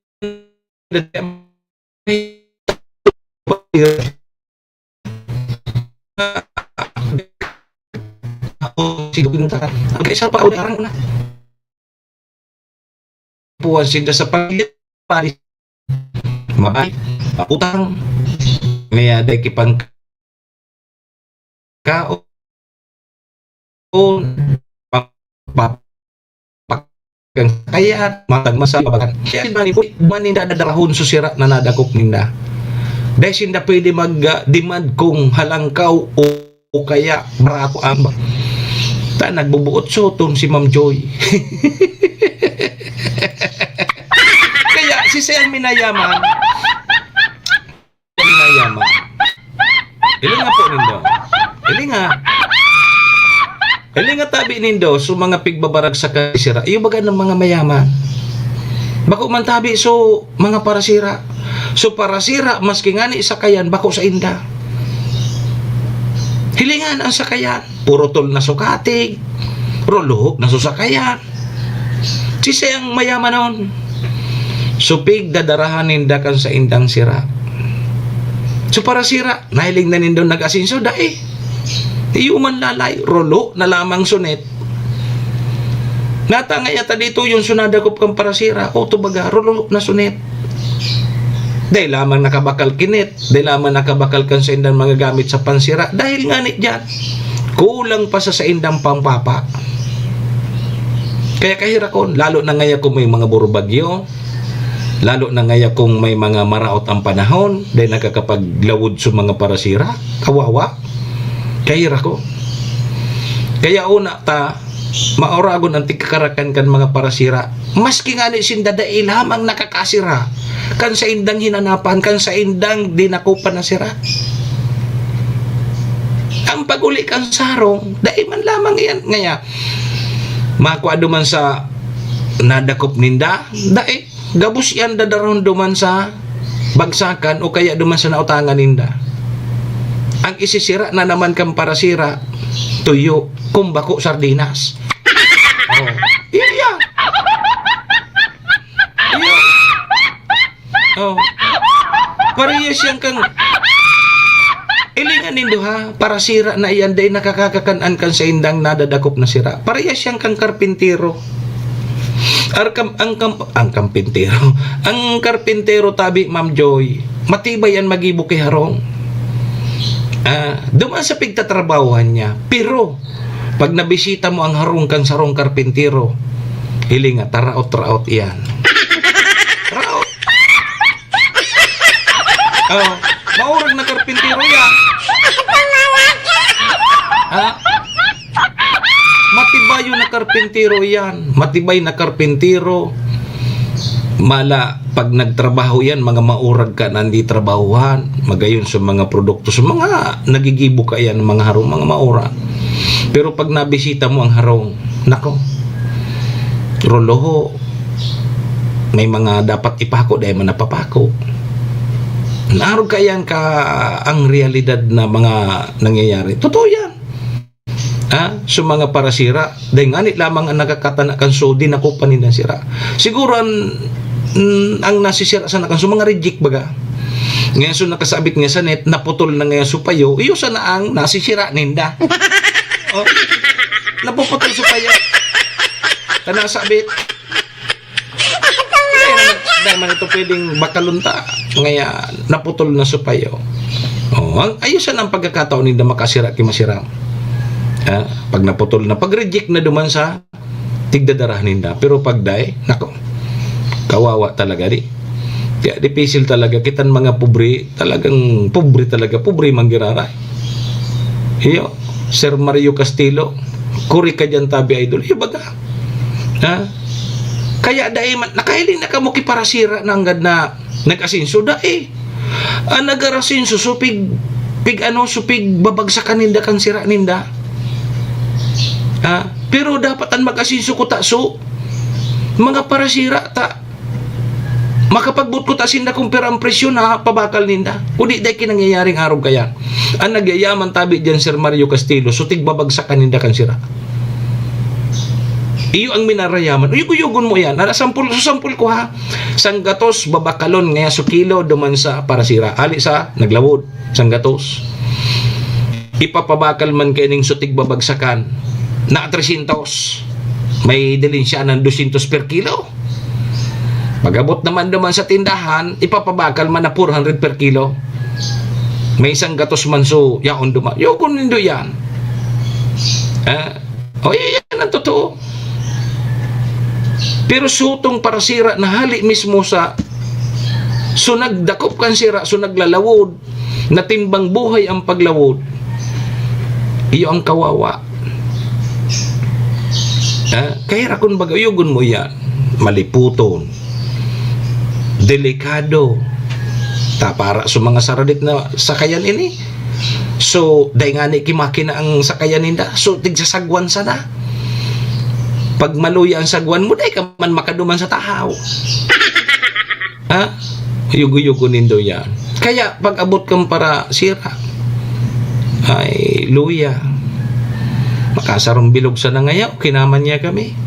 Ang isa pa ularang na. Puwan sila sa pagilit paris. Mabay, paputang. Ngaya day kipang kaon. Kang kaya matag masabagan. Kaya bani po maninda nadarahon so sira na nadakop ninda. Dahil sinda pwede mag-demand kung halangkaw o kaya barato ang ta nagbubuot sotong si Ma'am Joy. Kaya si Sir Minayaman ili nga po nindo. Ili nga tabi nindo so mga pigbabarag sa kasira. Iyo baga ng mga mayaman. Bako man tabi so mga parasira. So parasira maski ngani sakayan bako sa inda. Hilingan ang sakayan. Puro tol na sukatig. Rolo na susakayan. Si sayang mayaman nun. Supig dadarahan ninda kan sa indang sira. So parasira nahiling na nindo nag-asinso dahi. Iyo man lalay, rolo na lamang sunet. Natangayata dito yung sunadakop kang parasira, o tubaga, rolo na sunet. Dahil lamang nakabakal kinit, dahil lamang nakabakal kan sa indang mga gamit sa pansira, dahil nga nit dyan, kulang pa sa indang pampapa. Kaya kahirakon, lalo na ngaya kung may mga burubagyo, lalo na ngaya kung may mga maraot ang panahon, dahil nakakapaglawod sa mga parasira, kawawa. Kahira ko. Kaya una ta maoragon ang tigkakarakan kan mga parasira. Maski nga ni sinda dahil lamang nakakasira kan sa indang hinanapan, kan sa indang dinakupan na sira. Ang paguli kan sarong dahil man lamang yan ngaya makuha duman sa nadakop ninda dahil gabus yan dadaron duman sa bagsakan o kaya duman sa nautangan ninda. Ang isisira na naman kang parasira, tuyo, kumbako, sardinas. Oh. Iya. Oh. Parehas yan kang ilingan nindo ha, parasira na iyan day nakakakakanaan kan sa indang nadadakop na sira. Parehas yan kang karpintero. Ang karpintero. Ang karpintero tabi, Ma'am Joy, matibay yan magibo kay harong. Duman sa pigtatrabahuhan niya. Pero, pag nabisita mo ang harong kang sarong karpintero, hilinga, taraot-raot iyan. Raot. Maurag na karpintero yan. Matibayo na karpintero yan. Matibay na karpintero. Mala, pag nagtrabaho yan, mga maurag ka na hindi trabahuhan, magayon sa mga produkto, sa mga nagigibo ka yan, mga harong, mga maurag. Pero pag nabisita mo ang harong, nako, roloho, may mga dapat ipako dahil man napapako. Narog ka yan ka ang realidad na mga nangyayari. Totoo yan. So mga parasira, dahil nganit lamang ang nakakatanakan so di nakupan nila sira. Siguro ang nasisira sa nakan so mga reject baga. Ngayon so nakasabit nga sa net, naputol na ngayon supayo, iyo sana ang nasisira ninda. Oh, napuputol supayo. Kana sabit. Dahil man ito pwedeng bakalunta. Ngayon, naputol na supayo. Ayusan ang pagkakataon ninda makasira kimasiram. Pag naputol na, pag reject na duman sa tigdadarahan ninda. Pero pag day, nako, kawawa talaga di. Kaya dipisil talaga kitan mga pobre, talagang pobre talaga, pobre manggiraray. Iyo, Sir Mario Castillo, kuri ka dyan tabi idol, baga. Ha? Kaya dahil nakahiling na kamo kiparasira na hanggang na nag-asinso dahil. Nag-arasinso, so pig babagsakan ninda kan sira ninda. Pero dapatan mag-asinso ko so mga parasira ta. Makapagbut ko ta sinda kung perang presyon na pabakal ninda. Kung di dahil kinangyayaring araw kaya. Ang nagyayaman tabi dyan Sir Mario Castillo, so tigbabagsakan ninda kan sira. Iyo ang minarayaman. Uyug-uyugon mo yan. Sampul ko ha. Sanggatos, babakalon, ngaya sukilo, duman sa parasira. Ali sa naglawod. Sanggatos. Ipapabakal man kaning sutig babagsakan. Na 300. May dilin siya ng 200 per kilo. Pagabot naman duman sa tindahan, ipapabakal man na 400 per kilo. May isang gatos man so, yaon duman. Yugon nindo yan. Yan ang totoo. Pero sutong parasira na hali mismo sa so nagdakop kan sira, so naglalawod, na timbang buhay ang paglawod. Iyo ang kawawa. Kaya rakon bagayugon mo yan, maliputon, delikado, para sa mga saradit na sakayan ini. So dahil nga ni kimakina ang sakayan ninda, so tigsasagwan sana. Pag maluya ang sagwan mo, dahil ka man makaduman sa tahaw. Yugo-yugo nindo yan. Kaya pag abot kang para sira, ay luya. Makasarong bilog sa nangayaw, kinaman niya kami.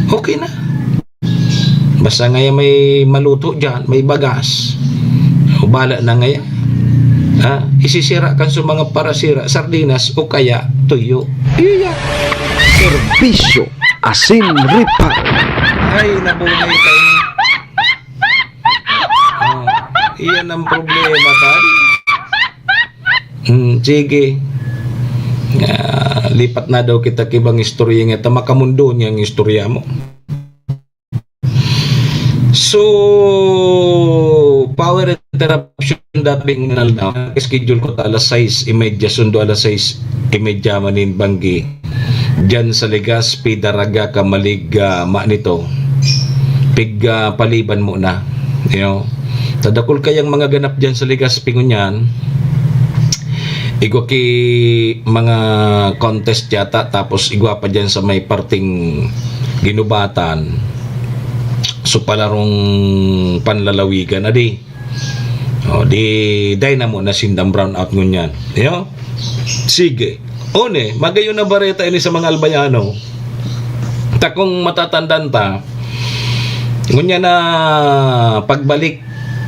Okay na. Basta ngayon may maluto dyan, may bagas. Bala na ngayon. Isisira kan sa mga parasira, sardinas o kaya tuyo. Iya. Serbisyo asin reparo. Ay, nabunay tayo. Iyan ang problema tayo. Sige. Lipat na daw kita kibang istorya nga. Makamundo niya ang istorya mo. So, power interruption dating na schedule ko ta alas 6:30 sundo alas 6:30 manin banggi dyan sa Legazpi Daraga Kamalig nito pig paliban mo na tadakol kayang mga ganap dyan sa Legazpi ngunyan igwa ki mga contest yata tapos igwa pa dyan sa may parting ginubatan so palarong panlalawigan na di day na mo na sindang brown out ngunyan. Sige. One, magayon na bareta ini sa mga albayano. Takong matatandaan ta, ngunyan na pagbalik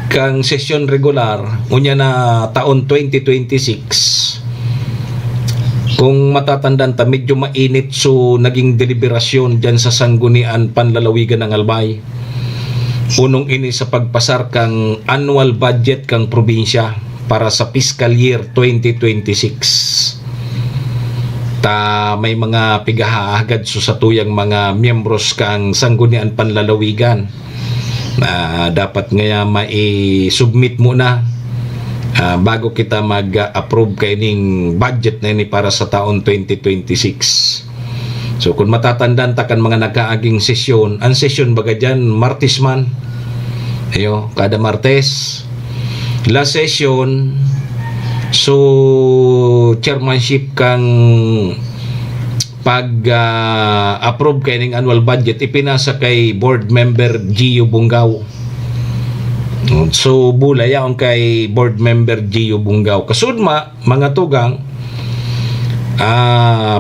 kang sesyon regular, ngunyan na taon 2026, kung matatandaan ta, medyo mainit so naging deliberasyon dyan sa sanggunian panlalawigan ng Albay. Unong ini sa pagpasar kang annual budget kang probinsya para sa fiscal year 2026. May mga pigahaagad so sa tuyang mga miyembros kang sanggunian panlalawigan na dapat ngaya mai-submit muna bago kita mag-approve kaining budget na ini para sa taon 2026. So kung matatandaan ta kan mga nagkaaging sesyon, ang sesyon baga dyan, Martes man. Kada Martes. Last session, so chairmanship kang pag-approve kaining annual budget, ipinasa kay board member Gio Bungaw. So bulayaon kay board member Gio Bungaw. Kasudma, mga tugang,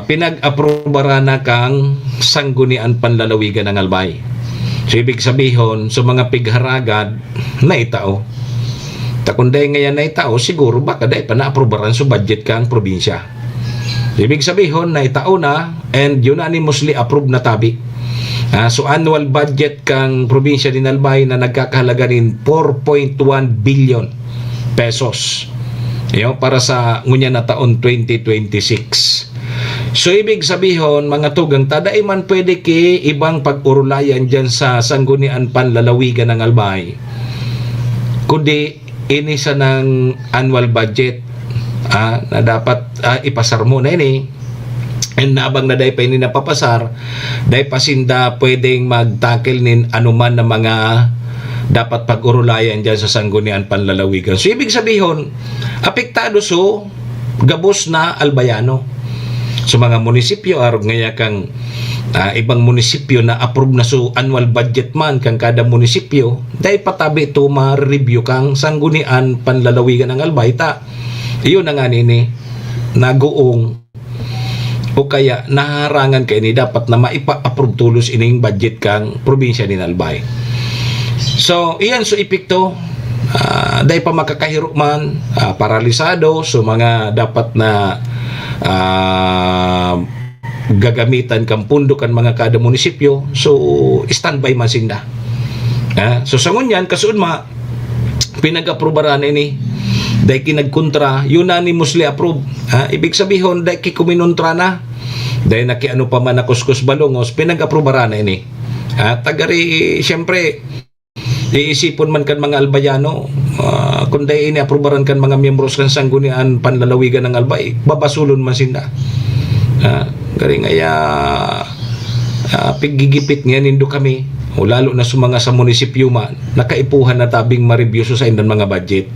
pinag-aprobara na kang sanggunian panlalawigan ng Albay. So ibig sabihin so mga pigharagad na itao. Takunday ngayon na itao siguro baka dahil pa na-aprobaran so budget kang probinsya. So, ibig sabihin na itao na and unanimously approved na tabi. So annual budget kang probinsya din Albay na nagkakahalaga rin 4.1 billion pesos. Para sa ngunya na taon 2026. So ibig sabihin mga tugang taday man pwede ki ibang pag-urulayan dyan sa sanggunian panlalawigan ng Albay, kundi inisa ng annual budget na dapat ipasar mo na ini. And nabang na day pa ini napapasar, day pasinda pwedeng magtakil nin anuman na mga dapat pag-urulayan dyan sa sanggunian panlalawigan. So ibig sabihin, apektado so gabos na albayano. So mga munisipyo arog ngaya kang ibang munisipyo na approve na so annual budget man kang kada munisipyo, day patabi to ma-review kang sanggunian panlalawigan ng Albay ta. Iyon na nga nini naguong o kaya naharangan kay ni dapat na maipa-approve tulos ining budget kang probinsya ni Albay. So iyan so epekto dahil pa makakahiro man, paralisado, so mga dapat na gagamitan kang pundo kan mga kada munisipyo, so standby man sinda. So sa ngunyan kasuod pinag-aprobaran ini dahil kinagkontra unanimously approve. Ibig sabihin dahil kikuminontra na dahil nakiano pa man na kuskus balongos, pinag-aprobaran na ini. Tagari siyempre iisipon man kan mga albayano, kung dahil ini aprobaran kan mga miyembros kan sanggunian panlalawigan ng Albay, babasulon man sinda. Garing ngaya pigigipit nga nindo kami, o lalo na sa mga sa munisipyo man, nakaipuhan na tabing ma-review sa indan mga budget.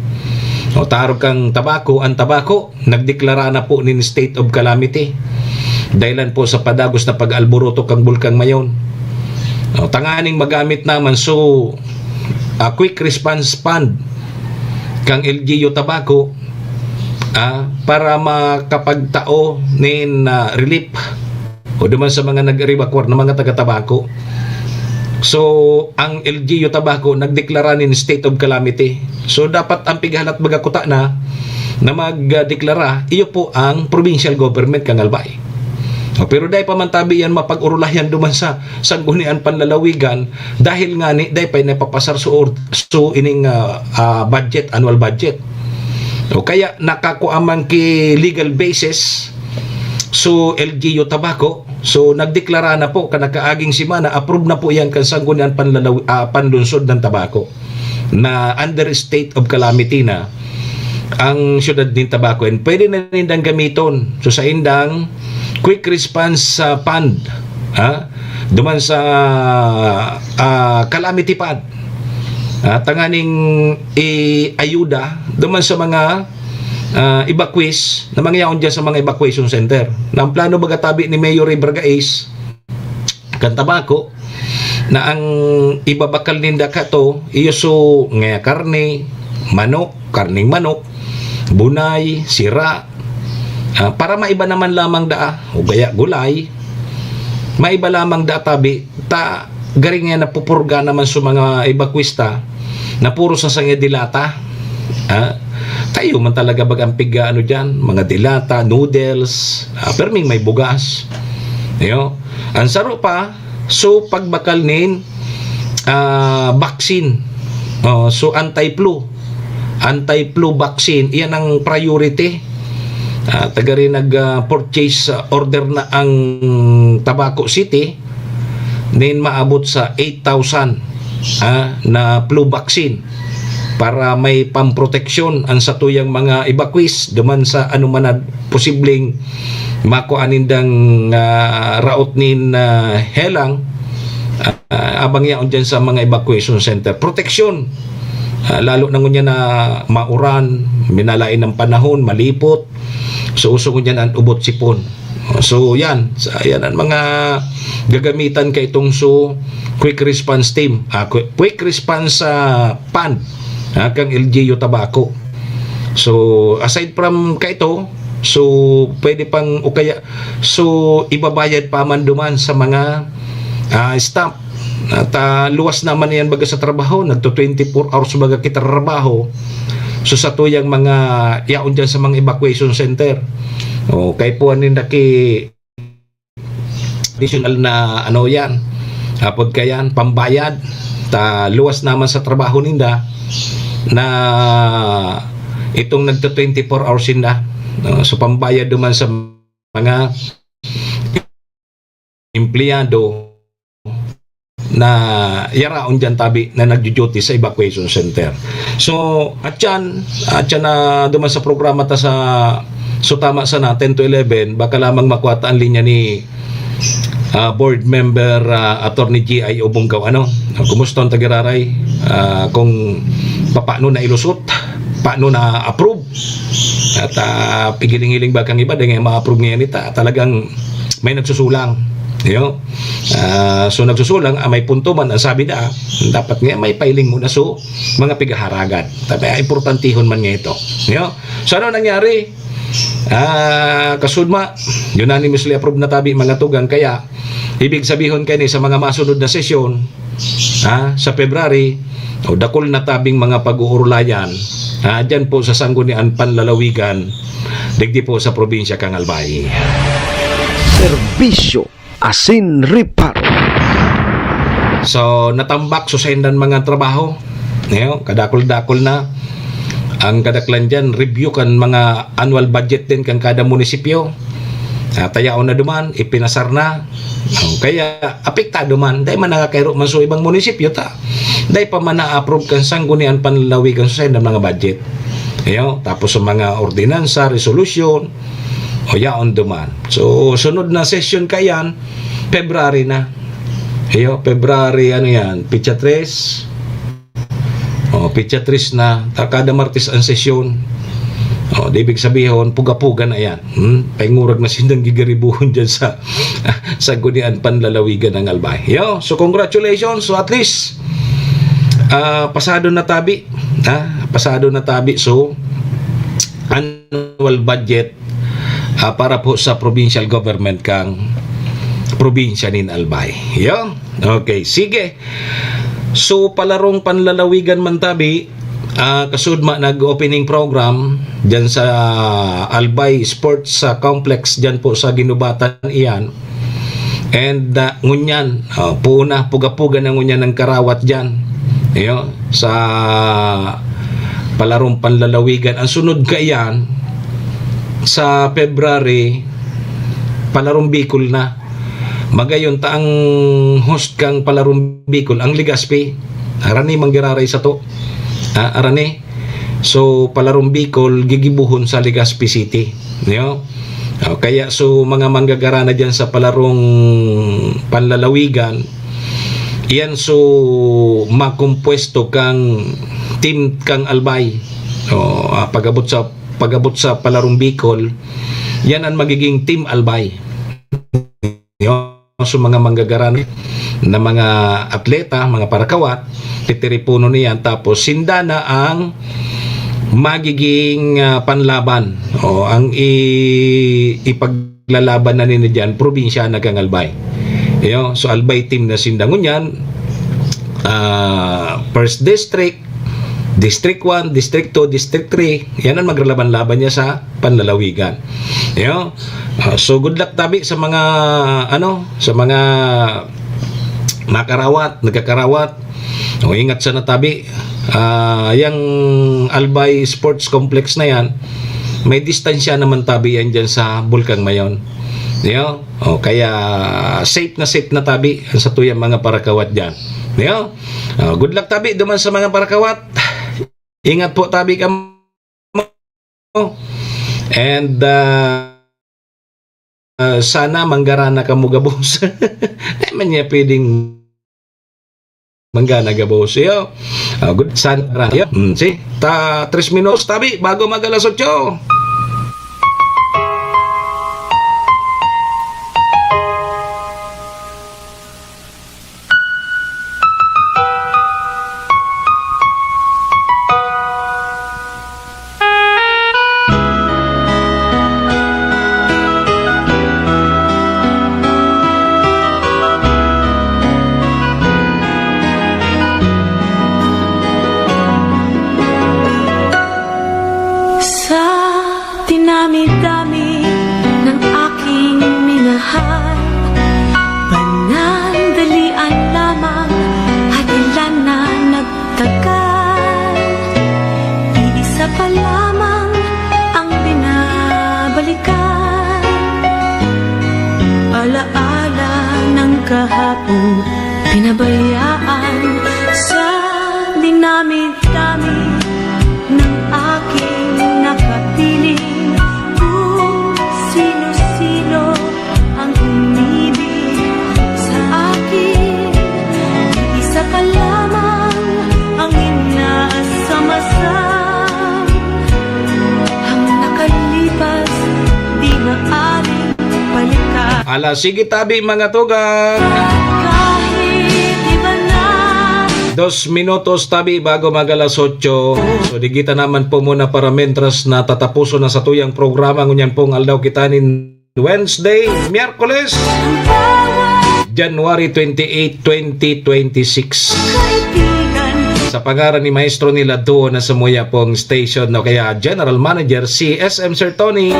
O tarog kang tabako, ang tabako nagdeklara na po ni state of calamity dahilan po sa padagos na pag-alboroto kang Bulkang Mayon. O tanganing magamit naman so quick response fund kang LGU tabako para makapagtao nin relief o duman sa mga nag-evacuate na mga taga-tabako. So ang LGU tabako nagdeklara nin state of calamity. So dapat ang pighalat bagakuta na magdeklara iyo po ang provincial government kang Albay. Pero dahil pamantabi yan mapag-urulayan duman sa sanggunian panlalawigan dahil nga ni dahil pa napapasar so ining budget, annual budget. O kaya nakakuamang ki legal basis so LGU tabako, so nagdeklara na po kanakaaging simana approve na po yan kan sanggunian panlunsod ng tabako na under state of calamity na ang syudad din tabako, and pwede na nindang gamiton so sa indang quick response fund duman sa calamity fund tanganing ayuda duman sa mga evacuees na mangyaon dyan sa mga evacuation center. Na ang plano bagatabi ni Mayor Ibargais kan tabako na ang ibabakal ninda kato iyo so nga karning manok, bunay, sira, para maiba naman lamang o gaya gulay, maiba lamang tabi ta garing nga napupurga naman sa mga evacuista na puro sa sangya dilata. Tayo man talaga bagampig dyan, mga dilata, noodles, perming may bugas. Ang saro pa, so pagbakal nin vaccine, so anti-flu vaccine, iyan ang priority. Tagari nag-purchase order na ang Tabaco City nin maabot sa 8,000 na flu vaccine para may pamproteksyon ang satuyang mga evacuees duman sa anuman posibleng makuanindang raot nin helang abang yaon dyan sa mga evacuation center. Proteksyon lalo na ngunya na mauran, minalain ng panahon, malipot, so uso ngunya na ubot sipon. So yan ang mga gagamitan kay itong so quick response team, quick response fund kang LGU tabako. So aside from kay ito, so pwede pang o kaya so ibabayad pa man duman sa mga staff at luwas naman yan baga sa trabaho, nagto 24 hours baga kita trabaho. So sa tuyang mga yaon dyan sa mga evacuation center, kay po anin ki additional na yan hapod kayan pambayad ta luwas naman sa trabaho ninda na itong nagto 24 hours ninda. So pambayad duman sa mga empleyado na yaraon dyan tabi na nagjo-duty sa evacuation center. So, at yan na duman sa programa ta sa tama sana 10 to 11, baka lamang makuha ang linya ni board member Attorney G.I. Obonggaw. Kumusta ang tagiraray? Kung paano na ilusot, paano na approve, at pigiling-hiling ba kang iba dahil ma-approve ngayon ita, talagang may nagsusulang. So nagsusulang, may punto man ang sabi na dapat nga may filing muna so mga pigaharagan. Tapi importantihon man nga ito. So ano nangyari? Kasudma, unanimously approved na tabi mga tugang, kaya ibig sabihin kani sa mga masunod na sesyon sa February, dakol na tabing mga pag-uurulayan dyan po sa Sangguniang Panlalawigan, digdi po sa probinsya kang Albay. Serbisyo asin reparo. So natambak susendan mga trabaho, kadakol-dakol na ang kadaklan dyan, review kan mga annual budget din kan kada munisipyo. Tayaon na duman, ipinasar na. Kaya apektado man, dahil man nakakairo man sa ibang munisipyo ta. Dahil pa man na-approve kan Sangguniang Panlalawigan sa ng mga budget. Tapos sa mga ordinansa, resolution, yaon duman. So sunod na session kayan, February na. February Pitsa 3. Pitsa 3 na, kada Martes ang sesyon. Ibig sabihin, puga-puga na yan. Pangurag na sindang gigaribuhon dyan sa Sangguniang Panlalawigan ng Albay. So congratulations. So at least pasado na tabi. Pasado na tabi. So annual budget para po sa provincial government kang probinsya nin Albay. Okay, sige. So palarong panlalawigan man tabi, kasudma nag-opening program dyan sa Albay Sports Complex dyan po sa Ginubatan iyan. And ngunyan, puna, puga-puga na ngunyan ng karawat dyan. Sa palarong panlalawigan. Ang sunod ka iyan, sa February, palarong Bicol na. Magayon taang host kang palarong Bicol, ang Legazpi. Arani manggiraray sa to. Arani. So palarong Bicol gigibuhon sa Legazpi City. Kaya so mga manggagara na dyan sa palarong panlalawigan, iyan so makumpuesto kang team kang Albay. Pagabot sa palarong Bicol, yan ang magiging team Albay. So mga manggagaran na mga atleta, mga parakawat, titiripuno niyan, tapos sindana ang magiging panlaban ang ipaglalaban na nila dyan, probinsya na kang Albay. So Albay team na sindangon yan, first district, District 1, District 2, District 3, yan ang maglalaban-laban niya sa panlalawigan. So good luck tabi sa mga sa mga nagkakarawat. Ingat sa natabi. Yang Albay Sports Complex na yan, may distansya naman tabi yan dyan sa Bulkang Mayon. Kaya safe na tabi sa tuyang mga parakawat dyan. Good luck tabi duman sa mga parakawat. Ingat po tabi ka mo. And sana manggarana ka mo gabos. Naman niya pwedeng manggana gabos. Good sana. See? 3 minutos tabi bago mag-alas 8. Sa dinami-dami ng aking minahal, panandalian lamang at ilan na nagtagal. Iisa pa lamang ang binabalikan, alaala kahapon pinabayaan sa dinami-dami ng aking nakapiling. Kung sino-sino ang umibig sa akin, isa ka lamang ang inaasam-asam. Ang nakalipas di maaring balikan. Ala, sige tabi mga tugang. Kahit iba na 2 minutos tabi bago mag-alas 8. So digita naman po muna para mentras na tatapuso na sa tuyang programa ngunyan pong aldaw kitanin Wednesday, Miyerkules, January 28, 2026. kaibigan, Sa pangaran ni Maestro nila doon na sumuya pong station no kaya General Manager si SM Sir Tony.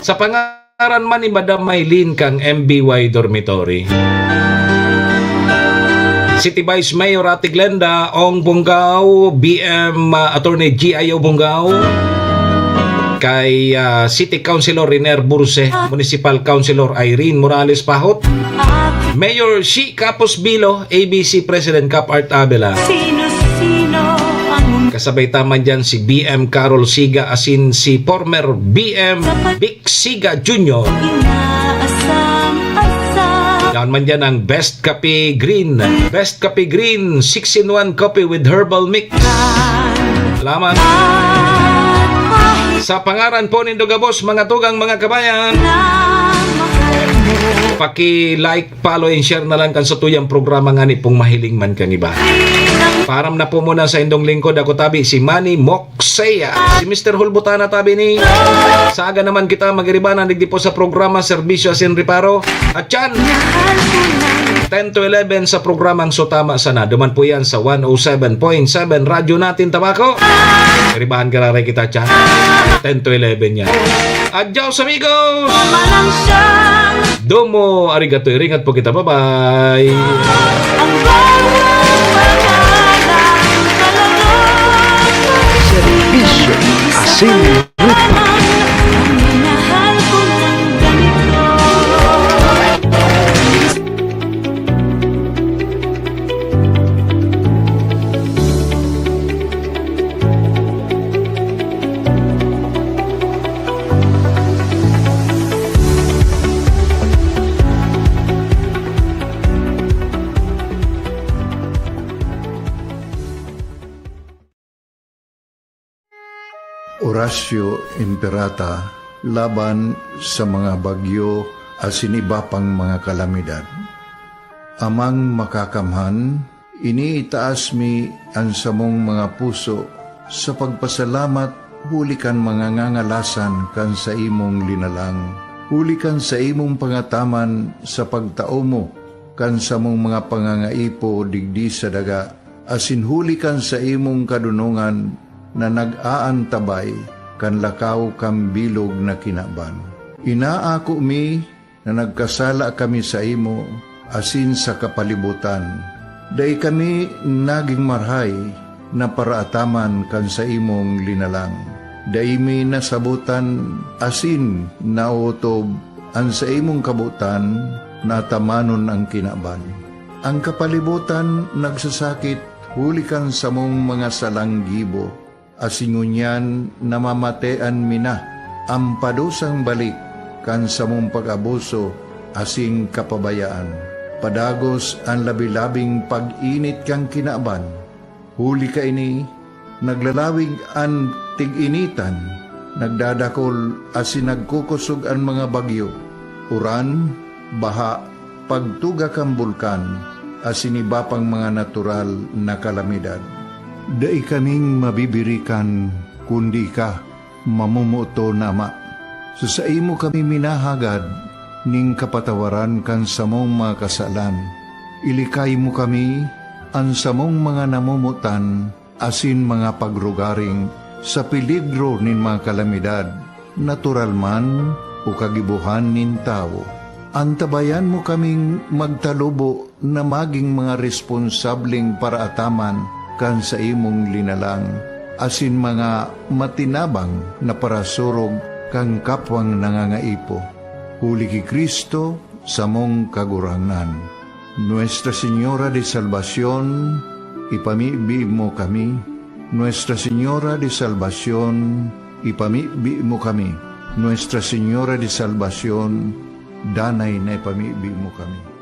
Sa pangaran man ni Madam Maylene kang MBY Dormitory. City Vice Mayor Ate Glenda Ong Bungaw, BM Attorney G.I.O. Bungaw, kay City Councilor Riner Burse, Municipal Councilor Irene Morales Pahot, Mayor Shi Capos Bilo, ABC President Cap Art Abela, sino-sino ang kasabay taman dyan si BM Carol Siga asin si former BM Vic Siga Jr. inaasam-asam. Yan man dyan ang Best Kape Green, Best Kape Green 6-in-1 coffee with herbal mix. Salamat. Sa pangaran po ni Dugabos, mga tugang mga kabayan, paki-like, follow, and share na lang kan sa tuyang programa nga ni pong mahiling man kang iba. Param na po muna sa indong lingkod ako tabi si Manny Moksea, si Mr. Hulbutana tabi ni. Sa aga naman kita magiribanan digdi po sa programa Serbisyo Asin Reparo at yan 10 to 11 sa programang Sotama Sana. Duman po yan sa 107.7 Radyo Natin Tabaco. Ribahan ka rin kita dyan. 10 to 11 yan. Adios amigos! Malang siyang Domo, arigato, ringat po kita. Bye-bye! ang bawat pangalang kalooban. Serbisyo Asin Reparo. Ang minahal ko ng ganito. Horacio Imperata laban sa mga bagyo asin iba pang mga kalamidad. Amang makakamhan, iniitaas mi ang samong mga puso sa pagpasalamat hulikan mga ngangalasan kan sa imong linalang. Hulikan sa imong pangataman sa pagtao mo kan sa mong mga pangangaipo digdi sa daga. Asin hulikan sa imong kadunungan na nag-aantabay kan lakaw kang bilog na kinaban. Inaako mi na nagkasala kami sa imo asin sa kapalibutan. Day kami naging marhay na paraataman kan sa imong linalang. Day mi nasabutan asin nautob ang sa imong kabutan na tamanon ang kinaban. Ang kapalibutan nagsasakit hulikan sa mong mga salanggibo. Asingunyan namamatean mina ang padusang balik kan sa mong pag-abuso asing kapabayaan. Padagos ang labi-labing pag-init kang kinaban. Huli ka ini, naglalawig ang tig-initan, nagdadakol asin nagkukusog ang mga bagyo. Uran, baha, pagtuga kang bulkan, asin iba pang mga natural na kalamidad. Dai kaming mabibirikan kundi ka, mamumuto na ama. Sa imo kami minahagad, ning kapatawaran kan samong mga kasalan. Ilikay mo kami, ang samong mga namumutan, asin mga pagrugaring, sa peligro nin mga kalamidad, natural man o kagibuhan nin tao. Antabayan mo kaming magtalubo na maging mga responsabling paraataman kan sa imong linalang, asin mga matinabang na parasurog kang kapwang nangangaipo. Huli ki Kristo, sa mong kagurangan. Nuestra Señora de Salvación, ipamibi mo kami. Nuestra Señora de Salvación, ipamibi mo kami. Nuestra Señora de Salvación, danay na ipamibi mo kami.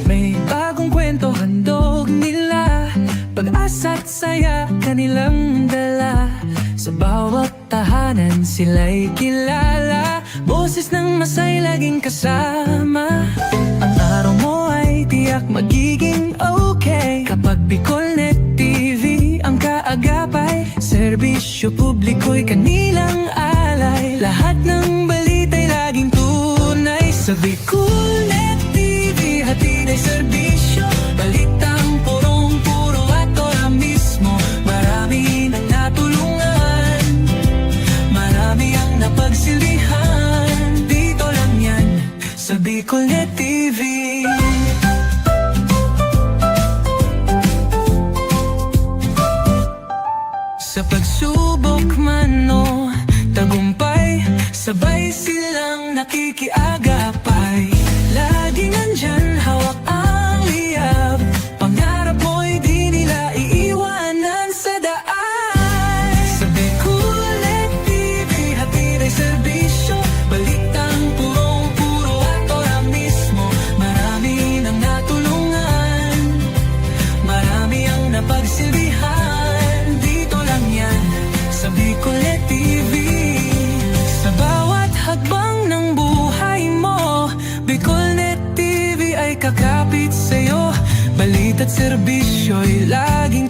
May bagong kwento handog nila, pag-asa't saya kanilang dala. Sa bawat tahanan sila'y kilala, boses ng masay laging kasama. Ang araw mo ay tiyak magiging okay kapag Bicolnet TV ang kaagapay. Serbisyo publiko'y kanilang alay, lahat ng balita'y laging tunay. Sa Bicolnet TV hatid ay serbisyo, balitang purong-puro at ora mismo. Marami nang natulungan, marami ang napagsilbihan. Dito lang yan sa Bicolnet TV. Sa pagsubok man o tagumpay, sabay silang nakikiagapay. Laging nandyan, hawak ang liyab, pangarap mo'y di nila iiwanan sa daan. Sa Bicolnet TV hatid ay serbisyo, balitang purong-puro at ora mismo. Marami nang natulungan, marami ang napagsilbihan. Dito lang yan sa Bicolnet TV. Sa bawat hakbang ng buhay mo, Bicolnet TV ay kakapit sa'yo. Balita't serbisyo'y laging